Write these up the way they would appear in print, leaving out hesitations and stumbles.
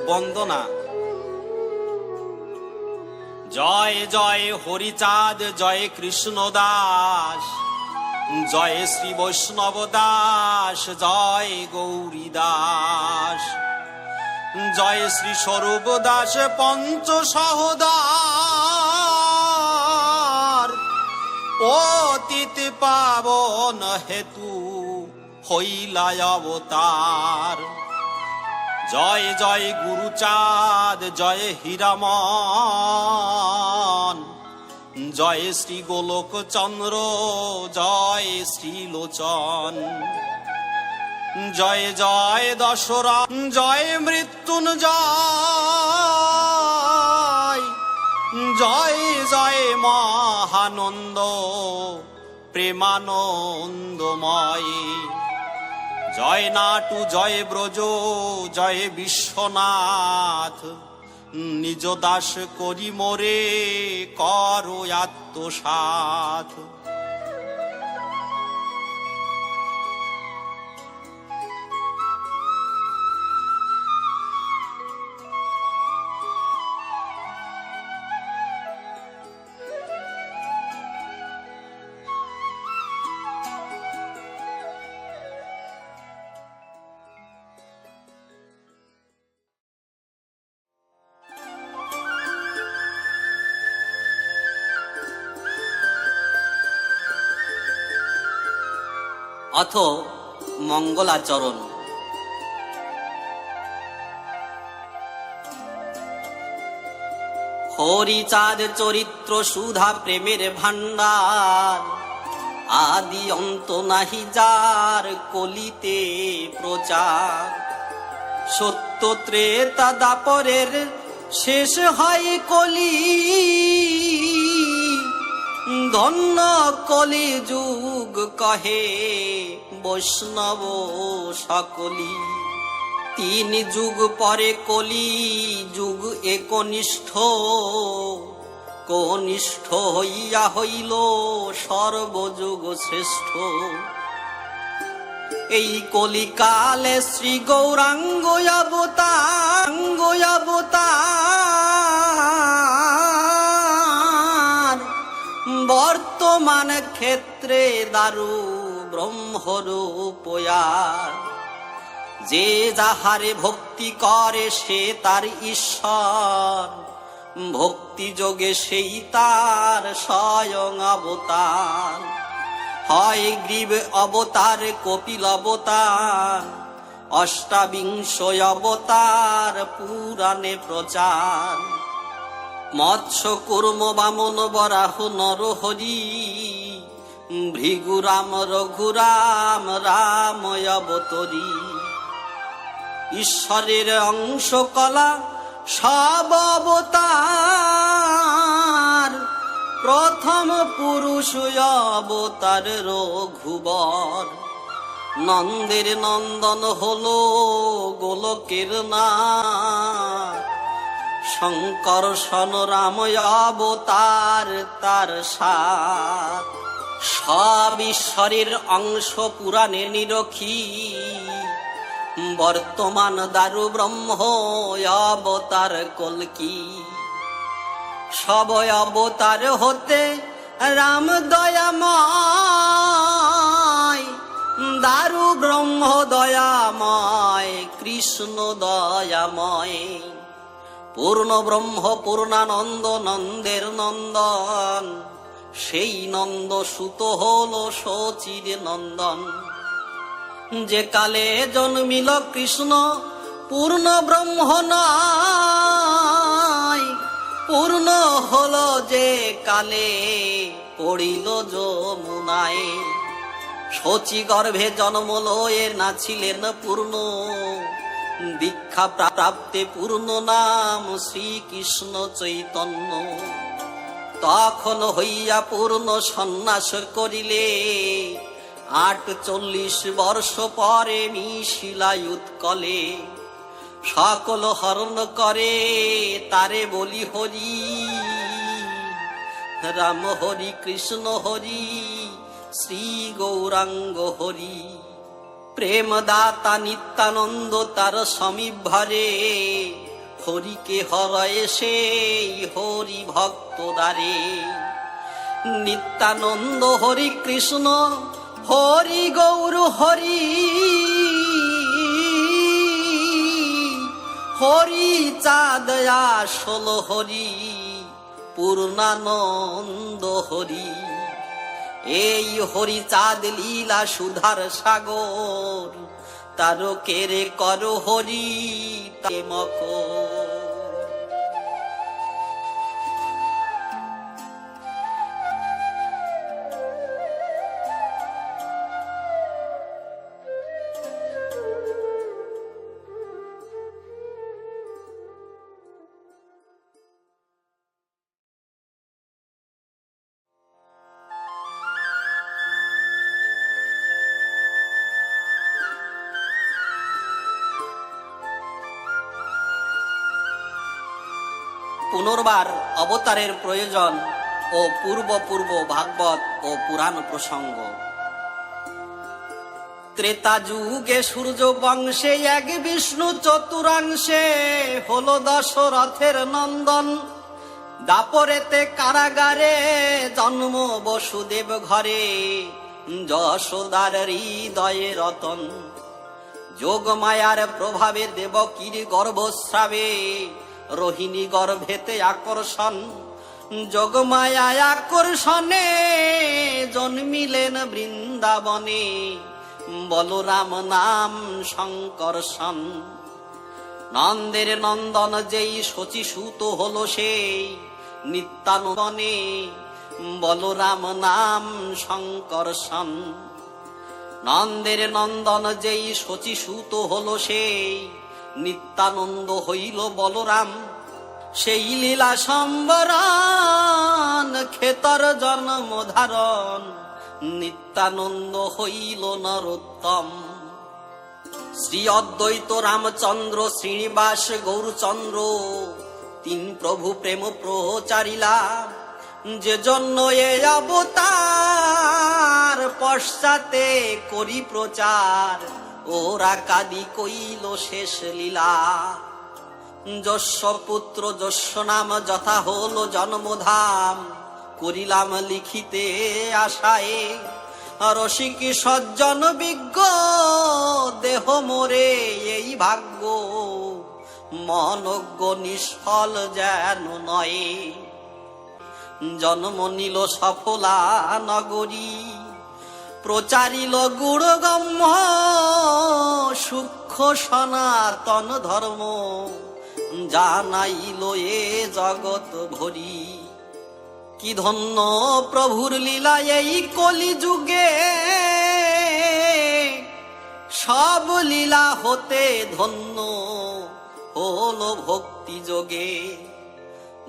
বন্দনা। জয় জয় হরিচাঁদ, জয় কৃষ্ণ দাস, জয় শ্রী বৈষ্ণব দাস, জয় গৌরী দাস, জয় শ্রী স্বরূপ দাস পঞ্চ সহদার, পতিত পাবন হেতু হইলায় অবতার। জয় জয় গুরুচাঁদ, জয় হীরামন, জয় শ্রী গোলক চন্দ্র, জয় শ্রীলোচন, জয় জয় দশরা, জয় মৃত্যুঞ্জয়, জয় জয় মহানন্দ প্রেমানন্দময়, জয় নাটু, জয় ব্রজ, জয় বিশ্বনাথ, নিজ দাস করি মোরে করো আত্মসাৎ। অথ মঙ্গলাচরণ। হরিচাঁদ চরিত্র সুধা প্রেমের ভান্ডার, আদি অন্ত নাহি যার কলিতে প্রচার। সত্য ত্রেতা দাপরের শেষ হয় কলি, ধন্য কলি যুগ কহে বৈষ্ণব সকলি। 3 যুগ পরে কলি যুগ একনিষ্ঠ, কনিষ্ঠ হইয়া হইল সর্বযুগ শ্রেষ্ঠ। এই কলিকালে শ্রী গৌরাঙ্গ অবতার, বর্তমান ক্ষেত্রে দারু ব্রহ্মরূপয়ার। যে যাহারে ভক্তি করে সে তার ঈশ্বর, ভক্তি যোগে সেই তার স্বয়ং অবতার। হয় গ্রীব অবতার, কপিল অবতার, অষ্টাবিংশ অবতার পুরাণে প্রচার। মৎস্য কুর্ম বামন বরাহ নরহরি, ভৃগুরাম রঘুরাম রাম অবতরী। ঈশ্বরের অংশ কলা সব অবতার, প্রথম পুরুষ অবতার রঘুবর। নন্দের নন্দন হলো গোলকের নাথ, শঙ্কর্ষণ রাম অবতার তার সাথ। সব ঈশ্বরের অংশ পুরাণে নিরখী, বর্তমান দারু ব্রহ্ম অবতার কল্কি। সব অবতার হতে রাম দয়াময়, দারু ব্রহ্ম দয়াময়, কৃষ্ণ দয়াময়। পূর্ণ ব্রহ্ম পূর্ণানন্দ নন্দের নন্দন, সেই নন্দ সুত হল শচীর নন্দন। যে কালে জন্মিল কৃষ্ণ পূর্ণ ব্রহ্ম নয়, পূর্ণ হল যে কালে পড়িল যমুনায়। শচী গর্ভে জন্ম লয়ে নাছিলেন পূর্ণ, দীক্ষা প্রাপ্তে পূর্ণ নাম শ্রীকৃষ্ণ চৈতন্য। তখন হইয়া পূর্ণ সন্ন্যাস করিলে, 48 বর্ষ পরে মিশিলাই উৎকলে। সকল হরণ করে তারে বলি হরি, রাম হরি কৃষ্ণ হরি শ্রী গৌরাঙ্গ হরি। প্রেম দাতা নিত্যানন্দ তার সমীপ ভরে, হরিকে হরয়ে সেই হরি ভক্ত দ্বারে। নিত্যানন্দ হরি কৃষ্ণ হরি গৌর হরি, হরি চাঁদ আসল হরি পূর্ণানন্দ হরি। এই হরি চাঁদ লীলা সুধার সাগর, তারকেরে কর হরি তাকে মকর। পুনর্বার অবতারের প্রয়োজন ও পূর্ব ভাগবত ও পুরাণ প্রসঙ্গ। ত্রেতা যুগে সূর্য বংশে এক বিষ্ণু চতুরাংশে হলো দশরথের নন্দন। দাপরেতে কারাগারে জন্ম বসুদেব ঘরে, যশোদার হৃদয়ে রতন। যোগ মায়ার প্রভাবে দেবকীর গর্ভস্রাবে, রোহিণী গর্ভেতে আকর্ষণ। যোগমায়া আকর্ষণে জন্মিলেন বৃন্দাবনে, বলরাম নাম শঙ্কর্ষণ। নন্দের নন্দন যেই শচীসূত হলো সেই নিত্যানন্দনে, বলরাম নাম শঙ্কর্ষণ। নন্দের নন্দন যেই শচীসূত হলো সেই নিত্যানন্দ হইল বলরাম। সেই লীলা সম্বরণ খেতর জন্ম ধারণ, নিত্যানন্দ হইল নরোত্তম। শ্রী অদ্বৈত রামচন্দ্র শ্রীনিবাস গৌরচন্দ্র, তিন প্রভু প্রেম প্রচারিলা। যে জন্য এ অবতার পশ্চাতে করি প্রচার, ওরা কাদি কইল শেষ লীলা। যস্য পুত্র যস্য নাম যথা হল জন্মধাম, করিলাম লিখিতে আশায়ে। রসিক সজ্জন বিজ্ঞ দেহ মোরে এই ভাগ্য, মনজ্ঞ নিষ্ফল যেন নয়। জন্ম নিল সফলা নগরী, প্রচারিল গুণগম্য সূক্ষ্ম সনাতন ধর্ম। জানাইল এ জগৎ ভরি, কি ধন্য প্রভুর লীলা এই কলি যুগে। সব লীলা হতে ধন্য হল ভক্তি যোগে।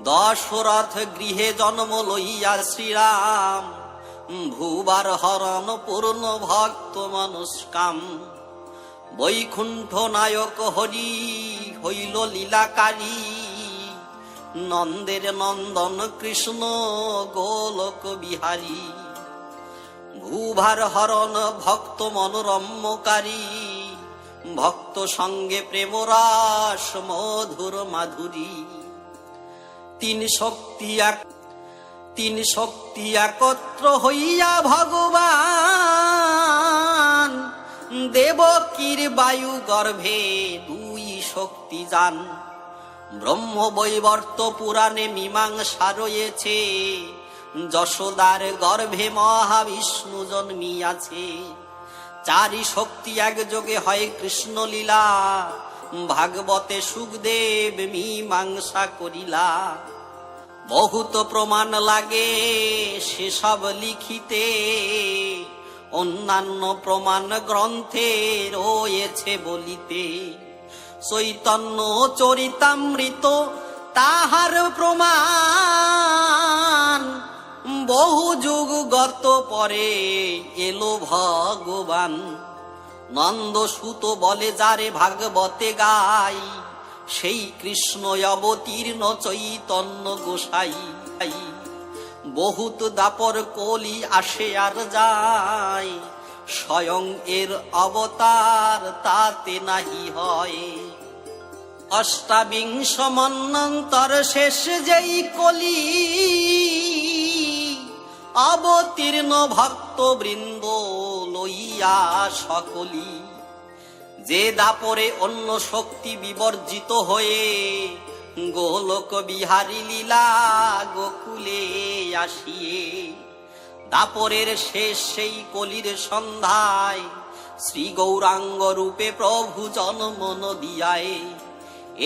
দশরথ গৃহে জন্ম লইয়া শ্রীরাম, ভুবার হরণ পূর্ণ ভক্ত মনস্কাম। বৈকুণ্ঠ নায়ক হরি হইল লীলাকারী, নন্দের নন্দন কৃষ্ণ গোলক বিহারী। ভূভার হরণ ভক্ত মনোরম্যকারী, ভক্ত সঙ্গে প্রেমরাস মধুর মাধুরী। তিন শক্তি একত্র হইয়া ভগবান, দেবকীর বায়ু গর্ভে দুই শক্তি যান। ব্রহ্ম বৈবর্ত পুরাণে মীমাংসা রয়েছে, যশোদার গর্ভে মহাবিষ্ণু জন্মিয়াছে। চারি শক্তি একযোগে হয় কৃষ্ণ লীলা, ভাগবতে সুখদেব মীমাংসা করিলা। বহুত প্রমাণ লাগে সেসব লিখিতে, অন্যান্য প্রমাণ গ্রন্থে রয়েছে বলিতে। চৈতন্য চরিতামৃত তাহার প্রমাণ, বহু যুগ গত পরে এলো ভগবান। নন্দসূত বলে যারে ভাগবতে গাই, সেই কৃষ্ণ অবতীর্ণ চৈতন্য গোসাই। বহুত দাপর কলি আসে আর যায়, স্বয়ং এর অবতার তাতে নাহি হয়। অষ্টাবিংশ মন্বন্তর শেষ যেই কলি, অবতীর্ণ ভক্ত বৃন্দ লইয়া সকলি, যে দাপরে অন্য শক্তি বিবর্জিত হয়ে গোলক বিহারী লীলা গোকুলে আসিয়ে, দাপরের শেষ সেই কলির সন্ধ্যায় শ্রী গৌরাঙ্গ রূপে প্রভু জন্ম নদিয়ায়।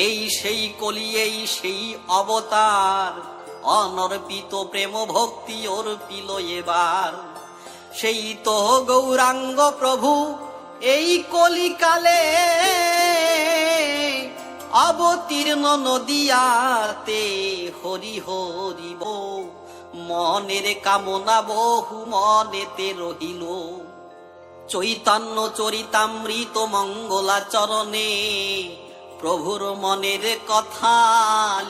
এই সেই কলি, এই সেই অবতার, অনর্পিত প্রেম ভক্তি অর্পিল এবার। সেই তো গৌরাঙ্গ প্রভু এই কলিকালে, অবতীর্ণ নদিয়াতে হরি হরিব, মনের কামনা বহু মনেতে রহিল। চৈতন্য চরিতামৃত মঙ্গলাচরণে প্রভুর মনের কথা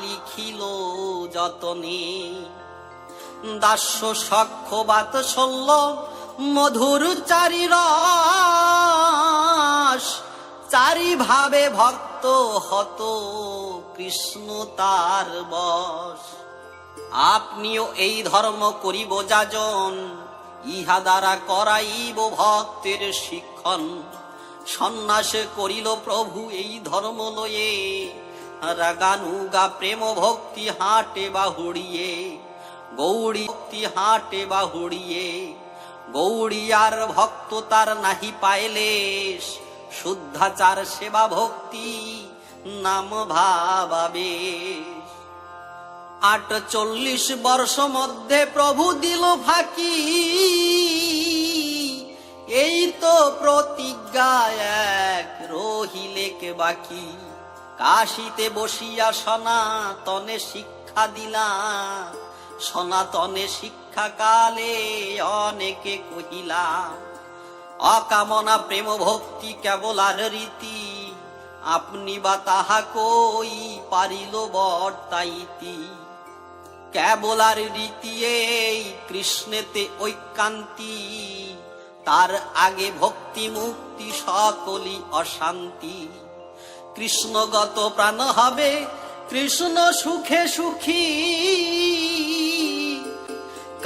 লিখিল যতনে। দাস্য সখ্য বাৎসল্য মধুর চারি রস, চারি ভাবে ভক্ত হত কৃষ্ণ তার বশ। আপনিও এই ধর্ম করিব যাজন, ইহা দ্বারা করাইব ভক্তের শিক্ষণ। সন্ন্যাস করিল প্রভু এই ধর্ম লয়ে, রাগানুগা প্রেম ভক্তি হাটে বাহুড়িয়ে, গৌড়ী ভক্তি হাটে বাহুড়িয়ে। গৌড়িয়ার ভক্ত তার নাহি পাইলেশ, শুদ্ধাচার সেবা ভক্তি নাম ভাবাবেশ। 48 বর্ষ মধ্যে প্রভু দিল ফাঁকি, এই তো প্রতিজ্ঞা এক রহিলেক বাকি। কাশীতে বসিয়া সনাতনে শিক্ষা দিলা, সনাতনে শিক্ষা কালে অনেকে কহিলা। অকামনা প্রেম ভক্তি কেবল আর রীতি, আপনি বা তাহা কই পারিল বর্তাইতি। কেবল আর রীতি এই কৃষ্ণেতে ঐকান্তি, তার আগে ভক্তি মুক্তি সকলি অশান্তি। কৃষ্ণগত প্রাণ হবে কৃষ্ণ সুখে সুখী,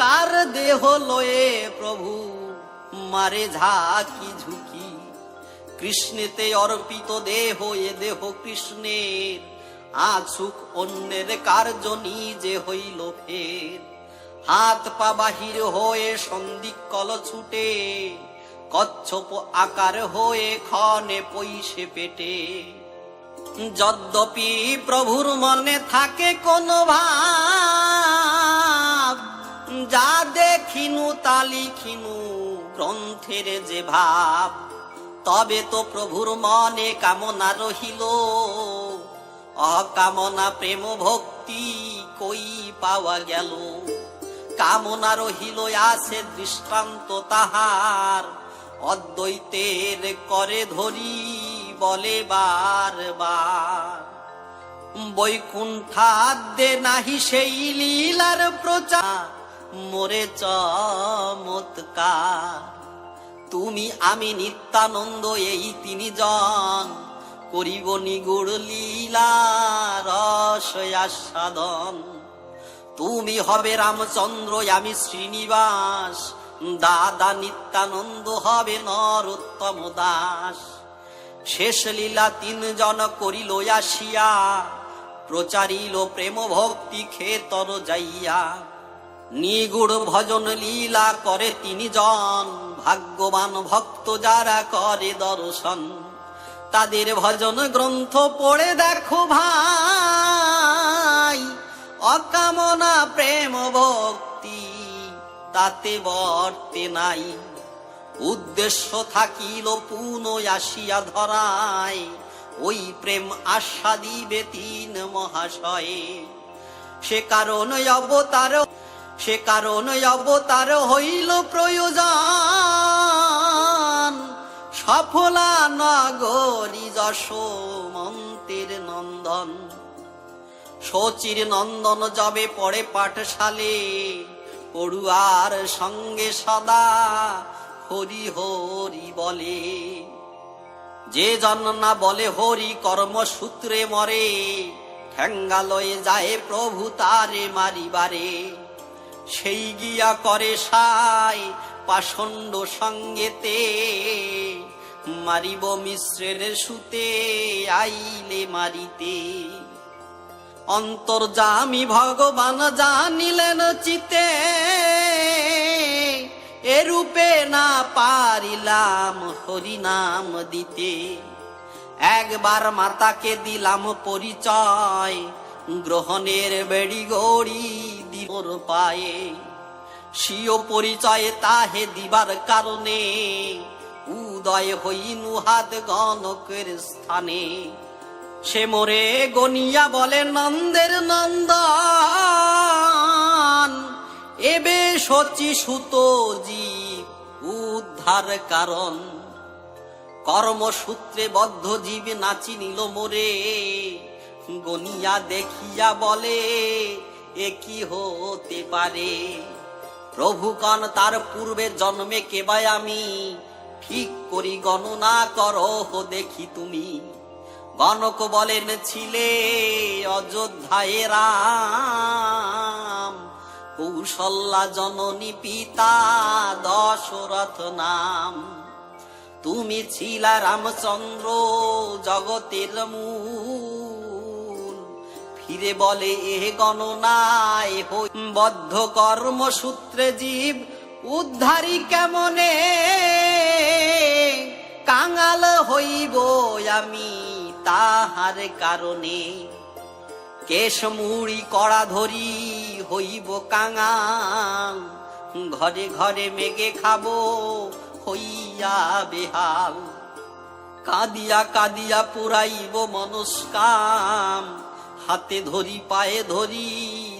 কার দেহ লয়ে প্রভু মারে ঝাঁকি ঝুঁকি। কৃষ্ণেতে অর্পিত দেহ এ দেহ কৃষ্ণের, আছুক অন্যের কার্য নিজে হইল ফের। হাত পা বাহির হয়ে সন্ধিকল ছুটে, কচ্ছপ আকার হয়ে ক্ষণে পইসে পেটে। যদ্যপি প্রভুর মনে থাকে কোন ভাব, যা দেখিনু তা লিখিনু গ্রন্থের যে ভাব। তবে তো প্রভুর মনে কামনা রহিল, অকামনা প্রেম ভক্তি কই পাওয়া গেল। কামনা রহিল আছে দৃষ্টান্ত তাহার, অদ্বৈতের করে ধরি বলে বারবার। বৈকুণ্ঠাদ্যে নাহি সেই লীলার প্রচার, মোরে চমৎকার। তুমি আমি নিত্যানন্দ এই তিনি জন, করিব নিগুড় লীলা রস আস্বাদন। তুমি হবে রামচন্দ্র আমি শ্রীনিবাস, দাদা নিত্যানন্দ হবে নরোত্তম দাস। শেষ লীলা 3 জন করিল আসিয়া, প্রচারিল প্রেম ভক্তি খেতর যাইয়া। নিগুড় ভজন লীলা করে 3 জন, ভাগ্যবান ভক্ত যারা করে দর্শন। তাদের ভজন গ্রন্থ পড়ে দেখো ভাই, অকামনা প্রেম ভক্তি তাতে বর্তে নাই। উদ্দেশ্য থাকিল পুনঃ আসিয়া ধরায়, ওই প্রেম আস্বাদিবে 3 মহাশয়ে। সে কারণ অবতার হইল প্রয়োজন, সফলা নগরী যশোমন্তের নন্দন। শচীর নন্দন যবে পড়ে পাঠশালে, পড়ুয়ার সঙ্গে সদা হরি হরি বলে। যে জন না বলে হরি কর্মসূত্রে মরে, ঠেঙ্গা লয়ে যায় প্রভু তারে মারিবারে। সেই গিয়া করে সাই পাষণ্ড সঙ্গেতে, মারিব মিশ্রের সুতে আইলে মারিতে। অন্তর্যামী ভগবান জানিলেন চিতে, এরূপে না পারিলাম হরিনাম দিতে। একবার মাতাকে দিলাম পরিচয়, গ্রহণের বেড়ি গড়ি দিবর পায়ে। স্বীয় পরিচয় তাহে দিবার কারণে, উদয় হইনু হাত গণকের স্থানে। সে মোরে গনিয়া বলে নন্দের নন্দন, এবে শচী সুত জীব উদ্ধার কারণ। কর্মসূত্রে বদ্ধ জীব নাচি নিল মোরে, গনিয়া দেখিয়া বলে এ কি হতে পারে। প্রভু কন তার পূর্বের জন্মে কেবাই আমি, ঠিক করি গণনা করো দেখি তুমি। গণক বলেন ছিলে অযোধ্যায় রাম, কৌশল্যা জননী পিতা দশরথ নাম। তুমি ছিলা রামচন্দ্র জগতের মূল, ফিরে বলে এ গণনায় হই বদ্ধ কর্মসূত্রে জীব উদ্ধারী কেমনে। কাঙাল হইব আমি তাহার কারণে, কেশ মুড়ি কড়া ধরি হইব কাঙাল। ঘরে ঘরে মেঘে খাবো হইয়া বেহাল, কাঁদিয়া কাঁদিয়া পুরাইব মনস্কাম। হাতে ধরি পায়ে ধরি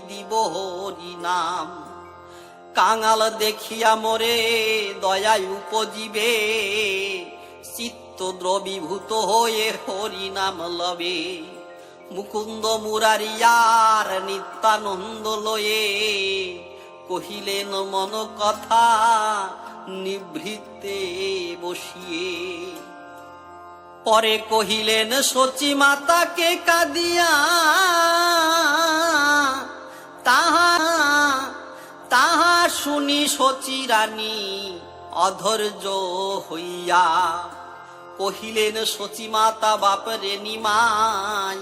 দিব হরি নাম। কাঙাল দেখিয়া মোরে দয়ায় উপজীবে, চিত্ত দ্রবীভূত হয়ে হরি নাম লবে। মুকুন্দ মুরারিয়ার নিত্যানন্দ লয়ে, কহিলেন মন কথা নিভৃতে বসিয়ে। পরে কহিলেন শচী মাতাকে কাঁদিয়া, তাহা শুনি শচী রানী অধৈর্য হইয়া। কহিলেন শচী মাতা বাপরে নিমাই,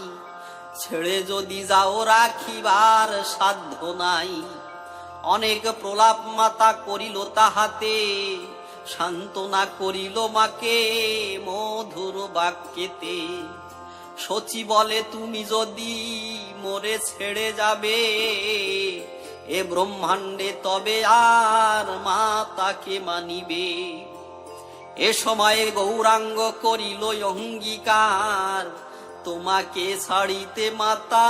ছেড়ে যদি যাও রাখিবার সাধ্য নাই। অনেক প্রলাপ মাতা করিল তাহাতে, সান্ত্বনা করিল মাকে মধুর বাক্যেতে। শচী বলে তুমি যদি মোরে ছেড়ে যাবে, এ ব্রহ্মাণ্ডে তবে আর মাতাকে মানিবে। এ সময়ে গৌরাঙ্গ করিল অঙ্গীকার, তোমাকে ছাড়িতে মাতা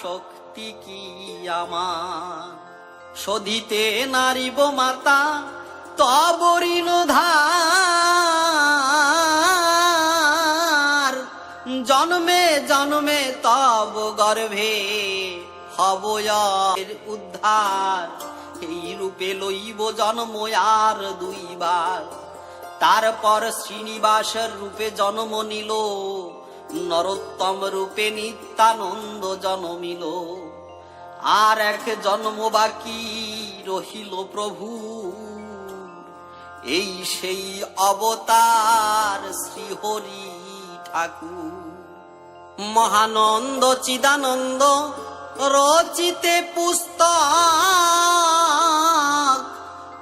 শক্তি কি আমার। শোধিতে নারিব মাতা তব ঋণ ধার, জন্মে জন্মে তব গর্ভে হব উদ্ধার। এই রূপে লইব জন্ম আর দুইবার। তারপর শ্রীনিবাসের রূপে জন্ম নিল, নরোত্তম রূপে নিত্যানন্দ জন্মিল। আর এক জন্ম বাকি রহিল প্রভু, এই সেই অবতার শ্রীহরি ঠাকুর। মহানন্দ চিদানন্দ রচিতে পুস্তক,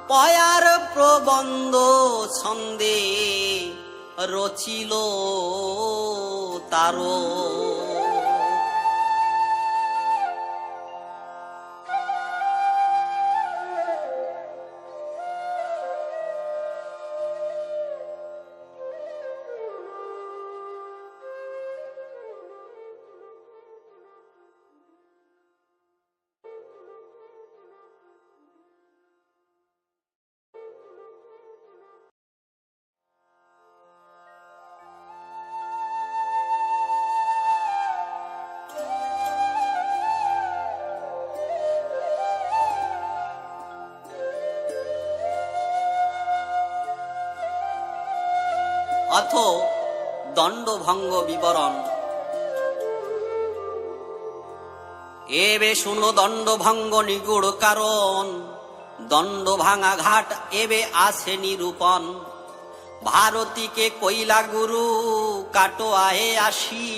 পয়ার প্রবন্ধ ছন্দে রচিল তারো। অথ দণ্ডভঙ্গ বিবরণ। এবে শুনো দণ্ডভঙ্গ নিগুড় কারণ, দণ্ড ভাঙা ঘাট এবে আছে নিরূপণ। ভারতীকে কইলা গুরু কাটো আহে আসি,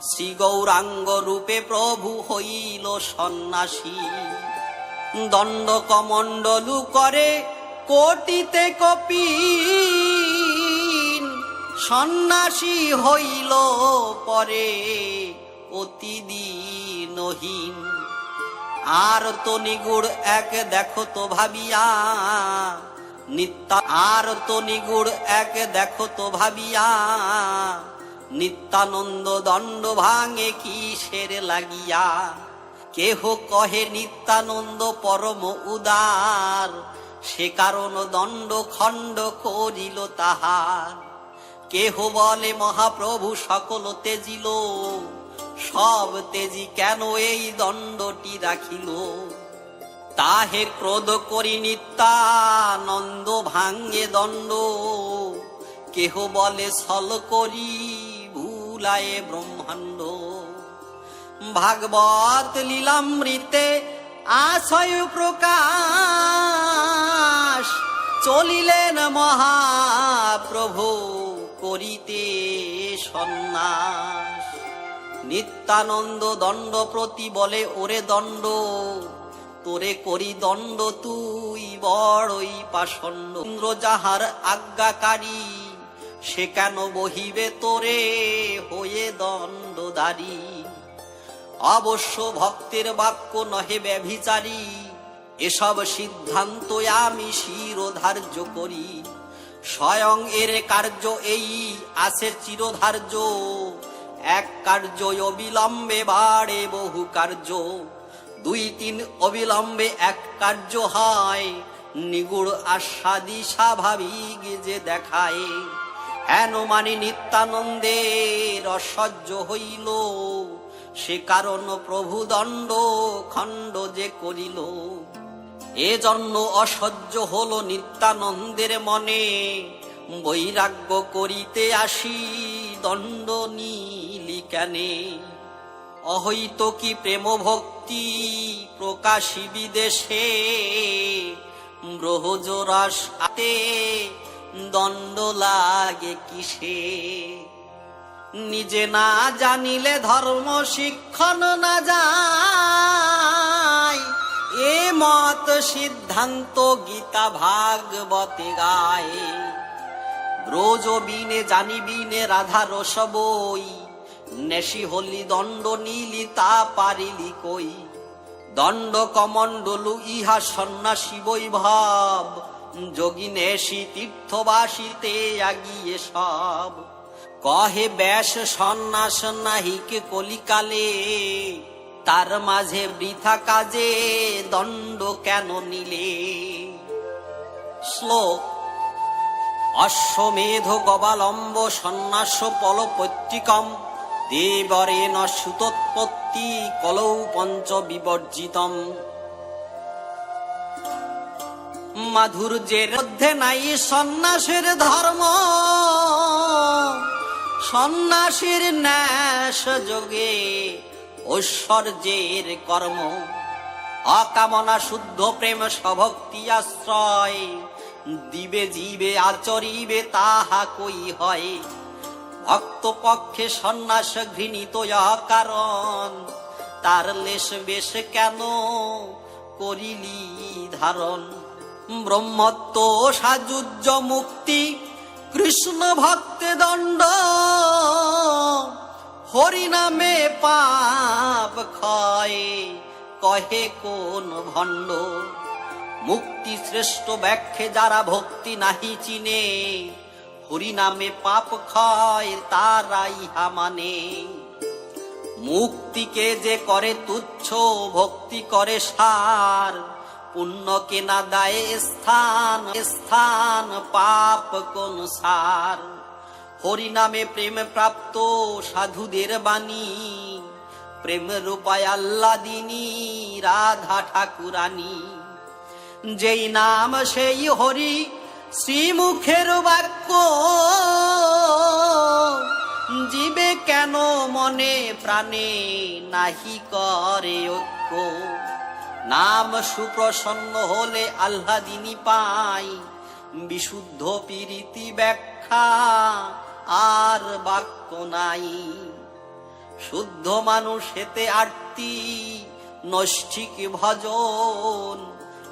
শ্রী গৌরাঙ্গ রূপে প্রভু হইল সন্ন্যাসী। দণ্ড কমণ্ডলু করে কোটিতে কপিন, সন্ন্যাসী হইল পরে অতি দীনহীন। আর তো নিগুড় এক দেখো তো ভাবিয়া, আর তো নিগুড় এক দেখো তো ভাবিয়া, নিত্যানন্দ দণ্ড ভাঙে কিসের লাগিয়া। কেহ কহে নিত্যানন্দ পরম উদার, সে কারণ দণ্ড খণ্ড করিল তাহার। কেহ বলে মহাপ্রভু সকল তেজিল, সব তেজি কেন এই দণ্ডটি রাখিল। তাহে ক্রোধ করি নিত্যানন্দ ভাঙ্গে দণ্ড, কেহ বলে ছল করি ভুলায় ব্রহ্মাণ্ড। ভাগবত লীলামৃতে আশয় প্রকাশ, চলিলেন মহাপ্রভু করিতে সন্ন্যাস। নিত্যানন্দ দণ্ড প্রতি বলে ওরে দণ্ড, তোরে করি দণ্ড তুই বড়ই পাষণ্ড। ইন্দ্র যাহার আজ্ঞাকারী, সে কেন বহিবে তোরে হয়ে দণ্ডদারি। অবশ্য ভক্তের বাক্য নহে ব্যভিচারী, এসব সিদ্ধান্ত আমি শিরোধার্য করি। স্বয়ং এর কার্য এই আছে চিরধার্য, এক কার্য অবিলম্বে বাড়ে বহু কার্য। দুই তিন অবিলম্বে এক কার্য হয়, নিগুড় আস্বাদি স্বাভাবিক যে দেখায়। হেন মানি নিত্যানন্দের অসহ্য হইল, সে কারণ প্রভু দণ্ড খণ্ড যে করিল। এজন্য অসহ্য হল নিত্যানন্দের মনে, বৈরাগ্য করিতে আসি দণ্ড নিলি কেনে। অহৈত কি প্রেম ভক্তি প্রকাশী বিদেশে, ব্রহ্মরস আতে দণ্ড লাগে কিসে। নিজে না জানিলে ধর্ম শিক্ষণ না যায়, এ মত সিদ্ধান্ত গীতা ভাগবতে গায়। ব্রজ বিনে জানিবিনে রাধা রস বই, নেশি হলি দণ্ড নীলি তা পারিলি কই। দণ্ড কমণ্ডলু ইহা সন্ন্যাসী বৈভব, যোগী নেশি তীর্থবাসীতে আগিয়ে সব। কহে ব্যাস সন্ন্যাস নাহিকে কলিকালে, তার মাঝে বৃথা কাজে দণ্ড কেন নিলে। শ্লোক। অশ্বমেধ গবালম্ব সন্ন্যাস পলপৈত্রিকম, দেবরেণ সুতোৎপত্তি কলৌ পঞ্চ বিবর্জিতম। মাধুর্যের মধ্যে নাই সন্ন্যাসের ধর্ম, সন্ন্যাসীর ন্যাস যোগে ঐশ্বর্যের কর্ম। অকামনা শুদ্ধ প্রেম স্বভক্তি আশ্রয়, দিবে জীবে আচরিবে তাহা কই হয়। ভক্ত পক্ষে সন্ন্যাস ঘৃণিত কারণ, তার লেশ বেশ কেন করিলি ধারণ। ব্রহ্মত্ব সাযুজ্য মুক্তি কৃষ্ণ ভক্তে দণ্ড, হরিনামে পাপ ক্ষয় কহে কোন ভণ্ড। মুক্তি শ্রেষ্ঠ ব্যাখ্যে যারা ভক্তি নাহি চিনে, হরিনামে পাপ ক্ষয় তারা ইহা মানে। মুক্তিকে যে করে তুচ্ছ ভক্তি করে সার, পুণ্যকে না দায়ে স্থান স্থান পাপ কোন সার। হরিনামে প্রেম প্রাপ্ত সাধুদের বাণী, প্রেম রূপায় আল্লাদিনী রাধা ঠাকুরানী। যেই নাম সেই হরি শ্রীমুখের বাক্য, জীবে কেন মনে প্রাণে নাহি করে ঐক্য, নাম সুপ্রসন্ন হলে আহ্লাদিনী পাই, বিশুদ্ধ প্রীতি ব্যাখ্যা আর বাক্য নাই। শুদ্ধ মানুষ হেতে আরতি নৈষ্ঠিক ভজন,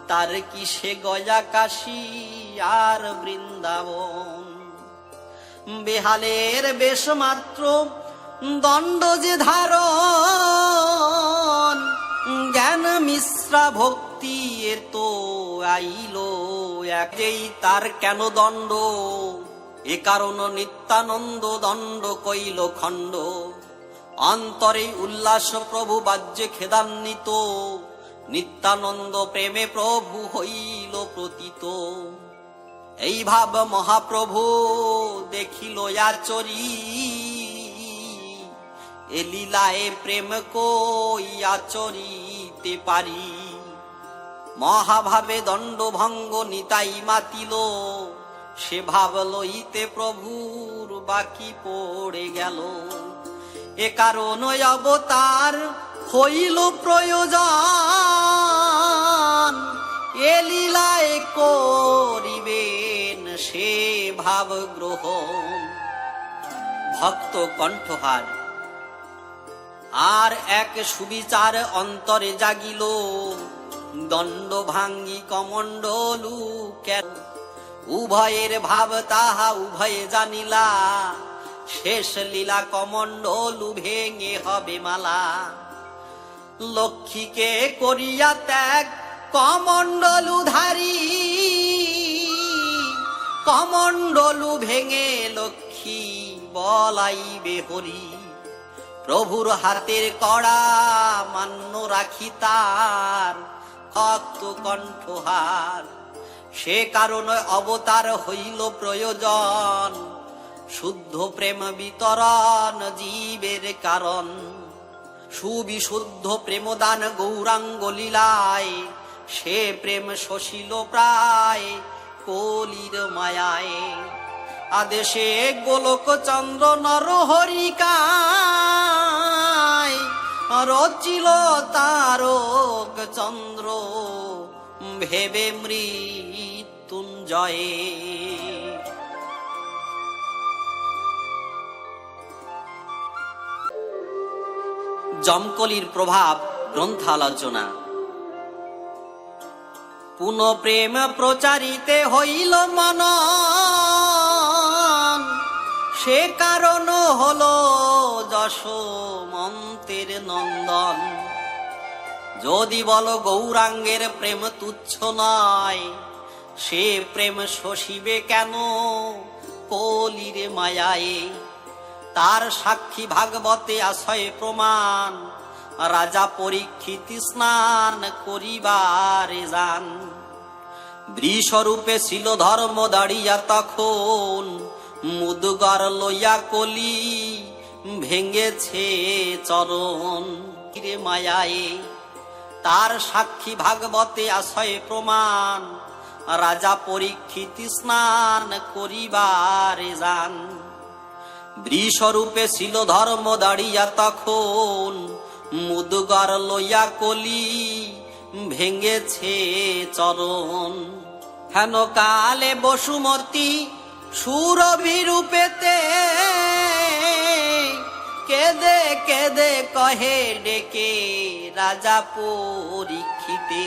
তার কি সে গয়া কাশী আর বৃন্দাবন। বেহালের বেশ মাত্র দণ্ড যে ধারণ, জ্ঞান মিশ্রা ভক্তি এর তো আইল একই, তার কেন দণ্ড এ কারণ নিত্যানন্দ দণ্ড কইল খণ্ড। অন্তরে উল্লাস প্রভু বাজ্যে খেদান্বিত, নিত্যানন্দ প্রেমে প্রভু হইল প্রতীত। এই ভাব মহাপ্রভু দেখিল আচরি, এ লীলায় প্রেম কই আচরিতে পারি। মহাভাবে দণ্ড ভঙ্গ নিতাই মাতিল, সে ভাব লইতে প্রভুর বাকি পড়ে গেল। এ কারণ অবতার হইল প্রয়োজন, এ লীলায় করিবেন সে ভাব গ্রহণ। ভক্ত কণ্ঠহার আর এক সুবিচার অন্তরে জাগিল, দণ্ড ভাঙ্গি কমণ্ডলু কেন। উভয়ের ভাব তাহা উভয়ে জানিলা, শেষ লীলা কমণ্ডলু ভেঙে হবে মালা। লক্ষ্মীকে করিয়া ত্যাগ কমণ্ডলু ধারী, কমণ্ডলু ভেঙে লক্ষ্মী বলাইবে হরি। প্রভুর হাতের কড়া মান্য রাখি তার ভক্ত কণ্ঠহার, সে কারণে অবতার হইল প্রয়োজন। শুদ্ধ প্রেম বিতরণ জীবের কারণ, সুবিশুদ্ধ প্রেমদান গৌরাঙ্গ লীলায়, সে প্রেম শশিল প্রায় কলির মায়ায়। আদেশে গোলক চন্দ্র নরহরিকায়, রচিল তারক চন্দ্র ভেবে মৃত্যুঞ্জয়ে। যমকলির প্রভাব গ্রন্থালোচনা। পুনঃ প্রেম প্রচারিতে হইল মন, সে কারণ হলো যশোমন্তের নন্দন। যদি বলো গৌরাঙ্গের প্রেম তুচ্ছ নয়, সে প্রেম শশিবে কেন কলির মায়ায়। তার সাক্ষী ভাগবতে আশয় প্রমাণ, রাজা পরীক্ষিত স্নান করিবারে যান। বৃষরূপে ছিল ধর্ম দাঁড়িয়া তখন, মুদগর লইয়া কলি ভেঙ্গেছে চরণ মায়ায়। তার সাক্ষী ভাগবতে আশয় প্রমাণ, রাজা পরীক্ষিত স্নান করিবারে যান। বৃষরূপে ছিল ধর্ম দাঁড়িয়া তখন, মুদগর লইয়া কলি ভেঙ্গেছে চরণ। হেন কালে বসুমতী সুরভিরূপেতে, কেদে কেদে কহে ডেকে রাজা পরীক্ষিতে।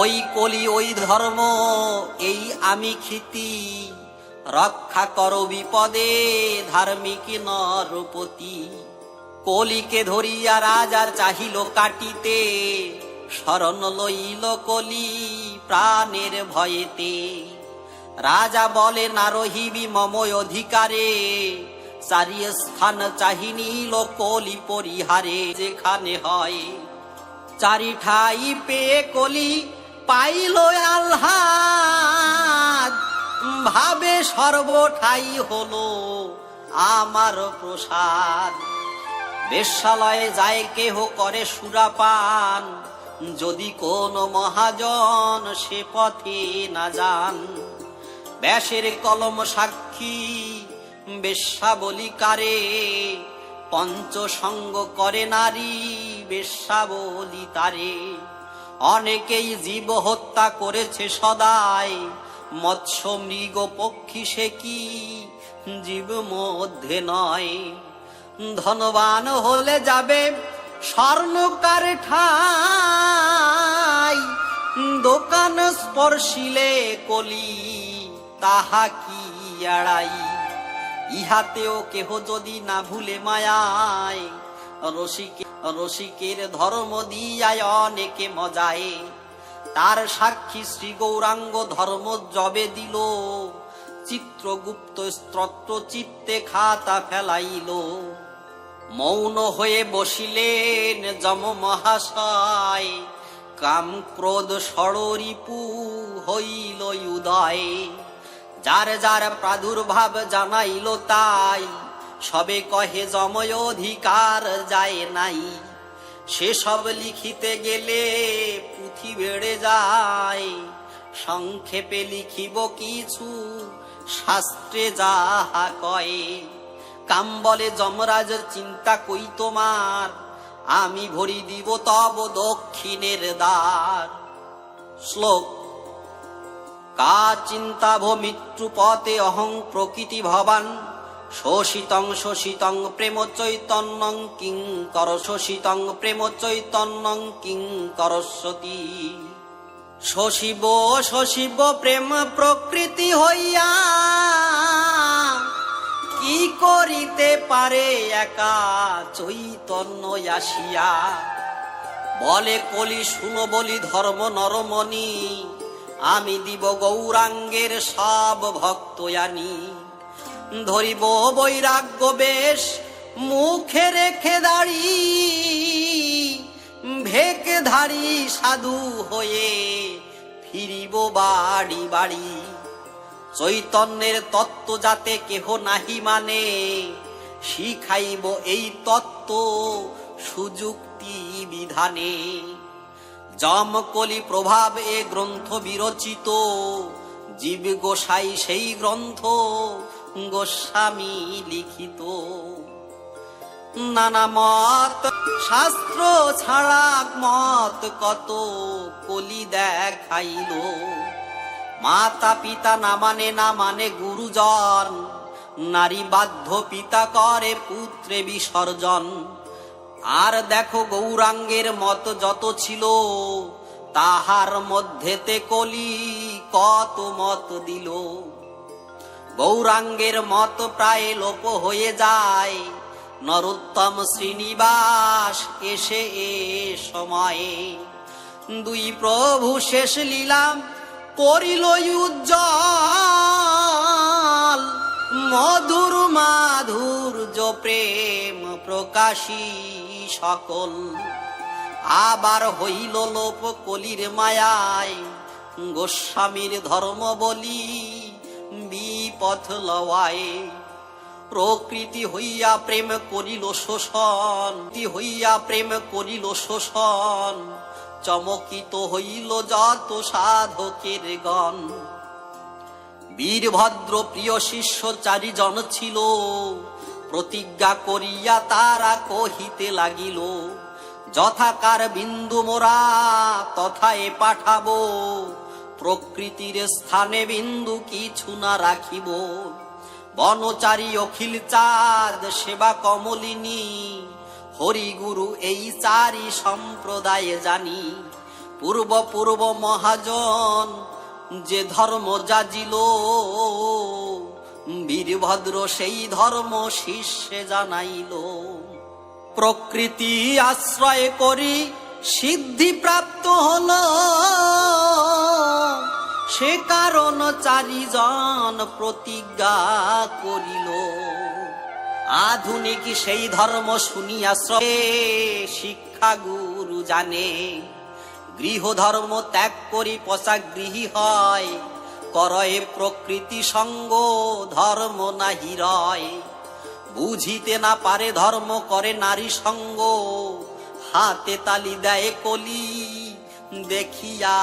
ওই কলি ওই ধর্ম এই আমি ক্ষিতি, রক্ষা করো বিপদে ধার্মিক নরপতি। কলিকে ধরিয়া রাজার চাহিল কাটিতে, শরণ লইল কলি প্রাণের ভয়েতে। রাজা বলে না রহিবি মম অধিকারে, চারিয়ে স্থান চাহি নিল কলি পরিহারে। যেখানে হয় চারি ঠাই পেয়ে কলি পাইল আহ্লাদ, ভাবে সর্বঠাই হলো আমার প্রসাদ। বেশ্যালয়ে যায় কেহ করে সুরাপান, যদি কোন মহাজন সে পথে না যান। ব্যাসের কলম সাক্ষী বেশ্যা বলি কারে, পঞ্চসঙ্গ করে নারী বেশ্যা বলি তারে। অনেকেই জীব হত্যা করেছে সদাই, মৎস্য মৃগ পক্ষী সে কি জীব মধ্যে নয়। ধনবান হলে যাবে স্বর্ণকার ঠাই, দোকান স্পর্শিলে কলি তাহা কি এড়াই। ইহাতেও কেহ যদি না ভুলে মায়ায়, রসিকের ধর্ম দিয়ায় অনেকে মজায়। তার সাক্ষী শ্রী গৌরাঙ্গ ধর্ম জবে দিল, চিত্রগুপ্ত স্তোত্র চিত্তে খাতা ফেলাইল। মৌন হয়ে বসিলেন যম মহাশয়, কাম ক্রোধ ষড়রিপু হইল উদয়। যার যার প্রাদুর্ভাব জানাইল তাই, সবে কহে যময় অধিকার যায় নাই। সেসব লিখিতে গেলে পুঁথি বেড়ে যায়, সংক্ষেপে লিখিব কিছু শাস্ত্রে যাহা কয়ে। কাম বলে যমরাজ চিন্তা কই তোমার, আমি ভরি দিব তব দক্ষিণের দ্বার। শ্লোক। কা চিন্তাভো মৃত্যুপতে অহং প্রকৃতি ভবান, শোষিতং শোষিতং প্রেম চৈতন্যং কিঙ্কর, শোষিতং প্রেম চৈতন্যং কিঙ্করস্যতি। শোষিব শোষিব প্রেম প্রকৃতি হইয়া, কি করিতে পারে একা চৈতন্য আসিয়া। বলে কলি শুনো বলি ধর্ম নরমণি, আমি দিব গৌরাঙ্গের সব ভক্ত আনি। ধরিব বৈরাগ্য বেশ মুখে রেখে দাড়ি, ভেকধারী সাধু হয়ে ফিরিব বাড়ি বাড়ি। চৈতন্যের তত্ত্ব যাতে কেহ নাহি মানে, শিখাইব এই তত্ত্ব সুযুক্তি বিধানে। যমকলি প্রভাব এ গ্রন্থ বিরচিত, জীব গোসাই সেই গ্রন্থ গোস্বামী লিখিত। নানা মত শাস্ত্র ছাড়া মত কত কলি দেখাইল। মাতা পিতা না মানে গুরুজন, নারী বাধ্য পিতা করে পুত্রে বিসর্জন। আর দেখো গৌরাঙ্গের মত যত ছিল, তাহার মধ্যেতে কলি কত মত দিল। গৌরাঙ্গের মত প্রায় লোপ হয়ে যায়, নরোত্তম শ্রীনিবাস এসে এ সময়ে। দুই প্রভু শেষ লীলা করিল উজ্জ্বল, মধুর মাধুর্য প্রেম প্রকাশী সকল। আবার হইল লোপ কলির মায়ায়, গোস্বামীর ধর্ম বলি বিপথ লওয়ায়। প্রকৃতি হইয়া প্রেম করিল শোষণ, হইয়া প্রেম করিল শোষণ। চমকিত হইল যত সাধকের গণ। বীরভদ্র প্রিয় শিষ্য চারিজন ছিল, প্রতিজ্ঞা করিয়া তারা কহিতে লাগিল। যথাকার বিন্দু মোরা তথায় পাঠাবো, প্রকৃতির স্থানে বিন্দু কিছু না রাখিব। বনচারী অখিল চাঁদ সেবা কমলিনী, হরিগুরু এই চারি সম্প্রদায়ে জানি। পূর্ব পূর্ব মহাজন যে ধর্ম যাজিল, বীরভদ্র সেই ধর্ম শিষ্যে জানাইল। প্রকৃতি আশ্রয় করি সিদ্ধি প্রাপ্ত হল, সে কারণ চারিজন প্রতিজ্ঞা করিল। আধুনিক সেই ধর্ম শুনিয়া শিক্ষা গুরু জানে। গৃহ ধর্ম ত্যাগ করি পশাগৃহী হয়, করয়ে প্রকৃতি সঙ্গ ধর্ম নাহি রয়। বুঝিতে না পারে ধর্ম করে নারী সঙ্গ, হাতে তালি দেয় কলি দেখিয়া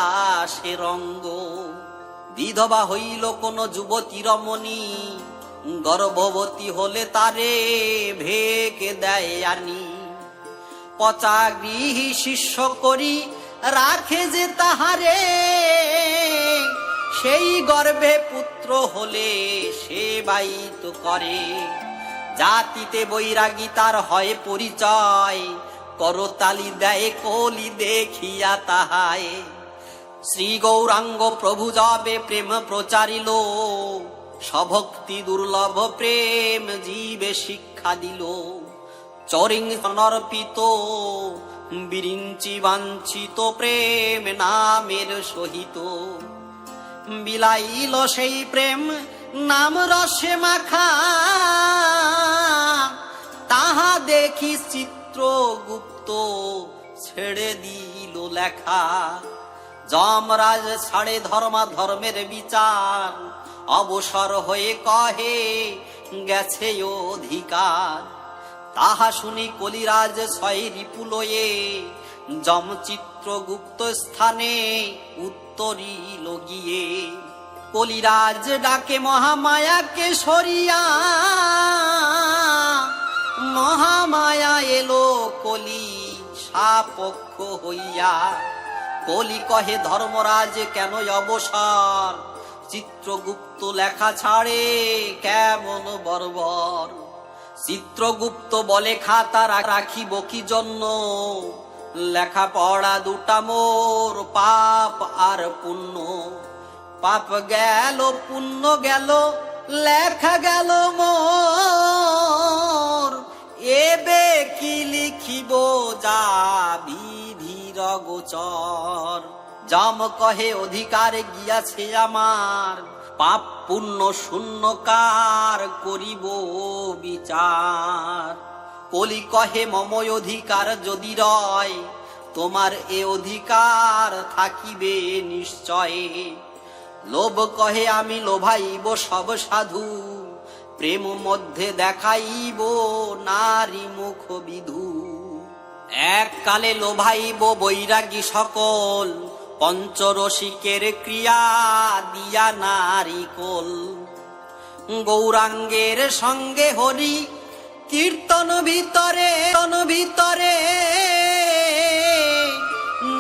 সে রঙ্গ। বিধবা হইল কোন যুবতী রমণী, গর্ভবতী হলে তারে ভেকে দেয় আনি। পচা গৃহী শিষ্য করি রাখে যে তাহারে, সেই গর্ভে পুত্র হলে সেবাই তো করে। জাতিতে বৈরাগী তার হয় পরিচয়, করতালি দেয় কলি দেখিয়া তাহায়। শ্রী গৌরাঙ্গ প্রভু যবে প্রেম প্রচারিল, সভক্তি দুর্লভ প্রেম জীবে শিক্ষা দিল। চরিং সমর্পিত বিরিঞ্চি বাঞ্ছিত প্রেম নামের সহিত, বিলাইল সেই প্রেম নাম রসে মাখা। তাহা দেখি চিত্রগুপ্ত ছেড়ে দিল লেখা। যমরাজ ছাড়ে ধর্মের বিচার, অবসর হয়ে কহে গেছে অধিকার। তাহা শুনি কলিরাজ ছয় রিপুলয়ে, যম চিত্রগুপ্ত স্থানে উত্তরিল গিয়ে। কলিরাজ ডাকে মহামায়াকে সরিয়া, মহামায়া এলো কলি সাপক্ষ হইয়া। কলি কহে ধর্মরাজ কেন অবসর, চিত্রগুপ্ত লেখা ছাড়ে কেমন বর্বর। চিত্রগুপ্ত বলে খাতা রাখিব কি জন্য, লেখা পড়া দুটা মোর পাপ আর পুণ্য। পাপ গেল পুণ্য গেল লেখা গেল মোর, এবে কি লিখিব যা বিধির গোচর। যম কহে অধিকার গিয়াছে আমার, পাপ পুণ্য শূন্য কার করিব বিচার। কলি কহে মময় অধিকার যদি রয়, তোমার এ অধিকার থাকিবে নিশ্চয়। লোভ কহে আমি লোভাইব সব সাধু, প্রেম মধ্যে দেখাইব নারী মুখ বিধু। এককালে লোভাইব বৈরাগী সকল, পঞ্চরসিকের ক্রিয়া দিয়া নারিকোল। গৌরাঙ্গের সঙ্গে হরি কীর্তন ভিতরে ভিতরে,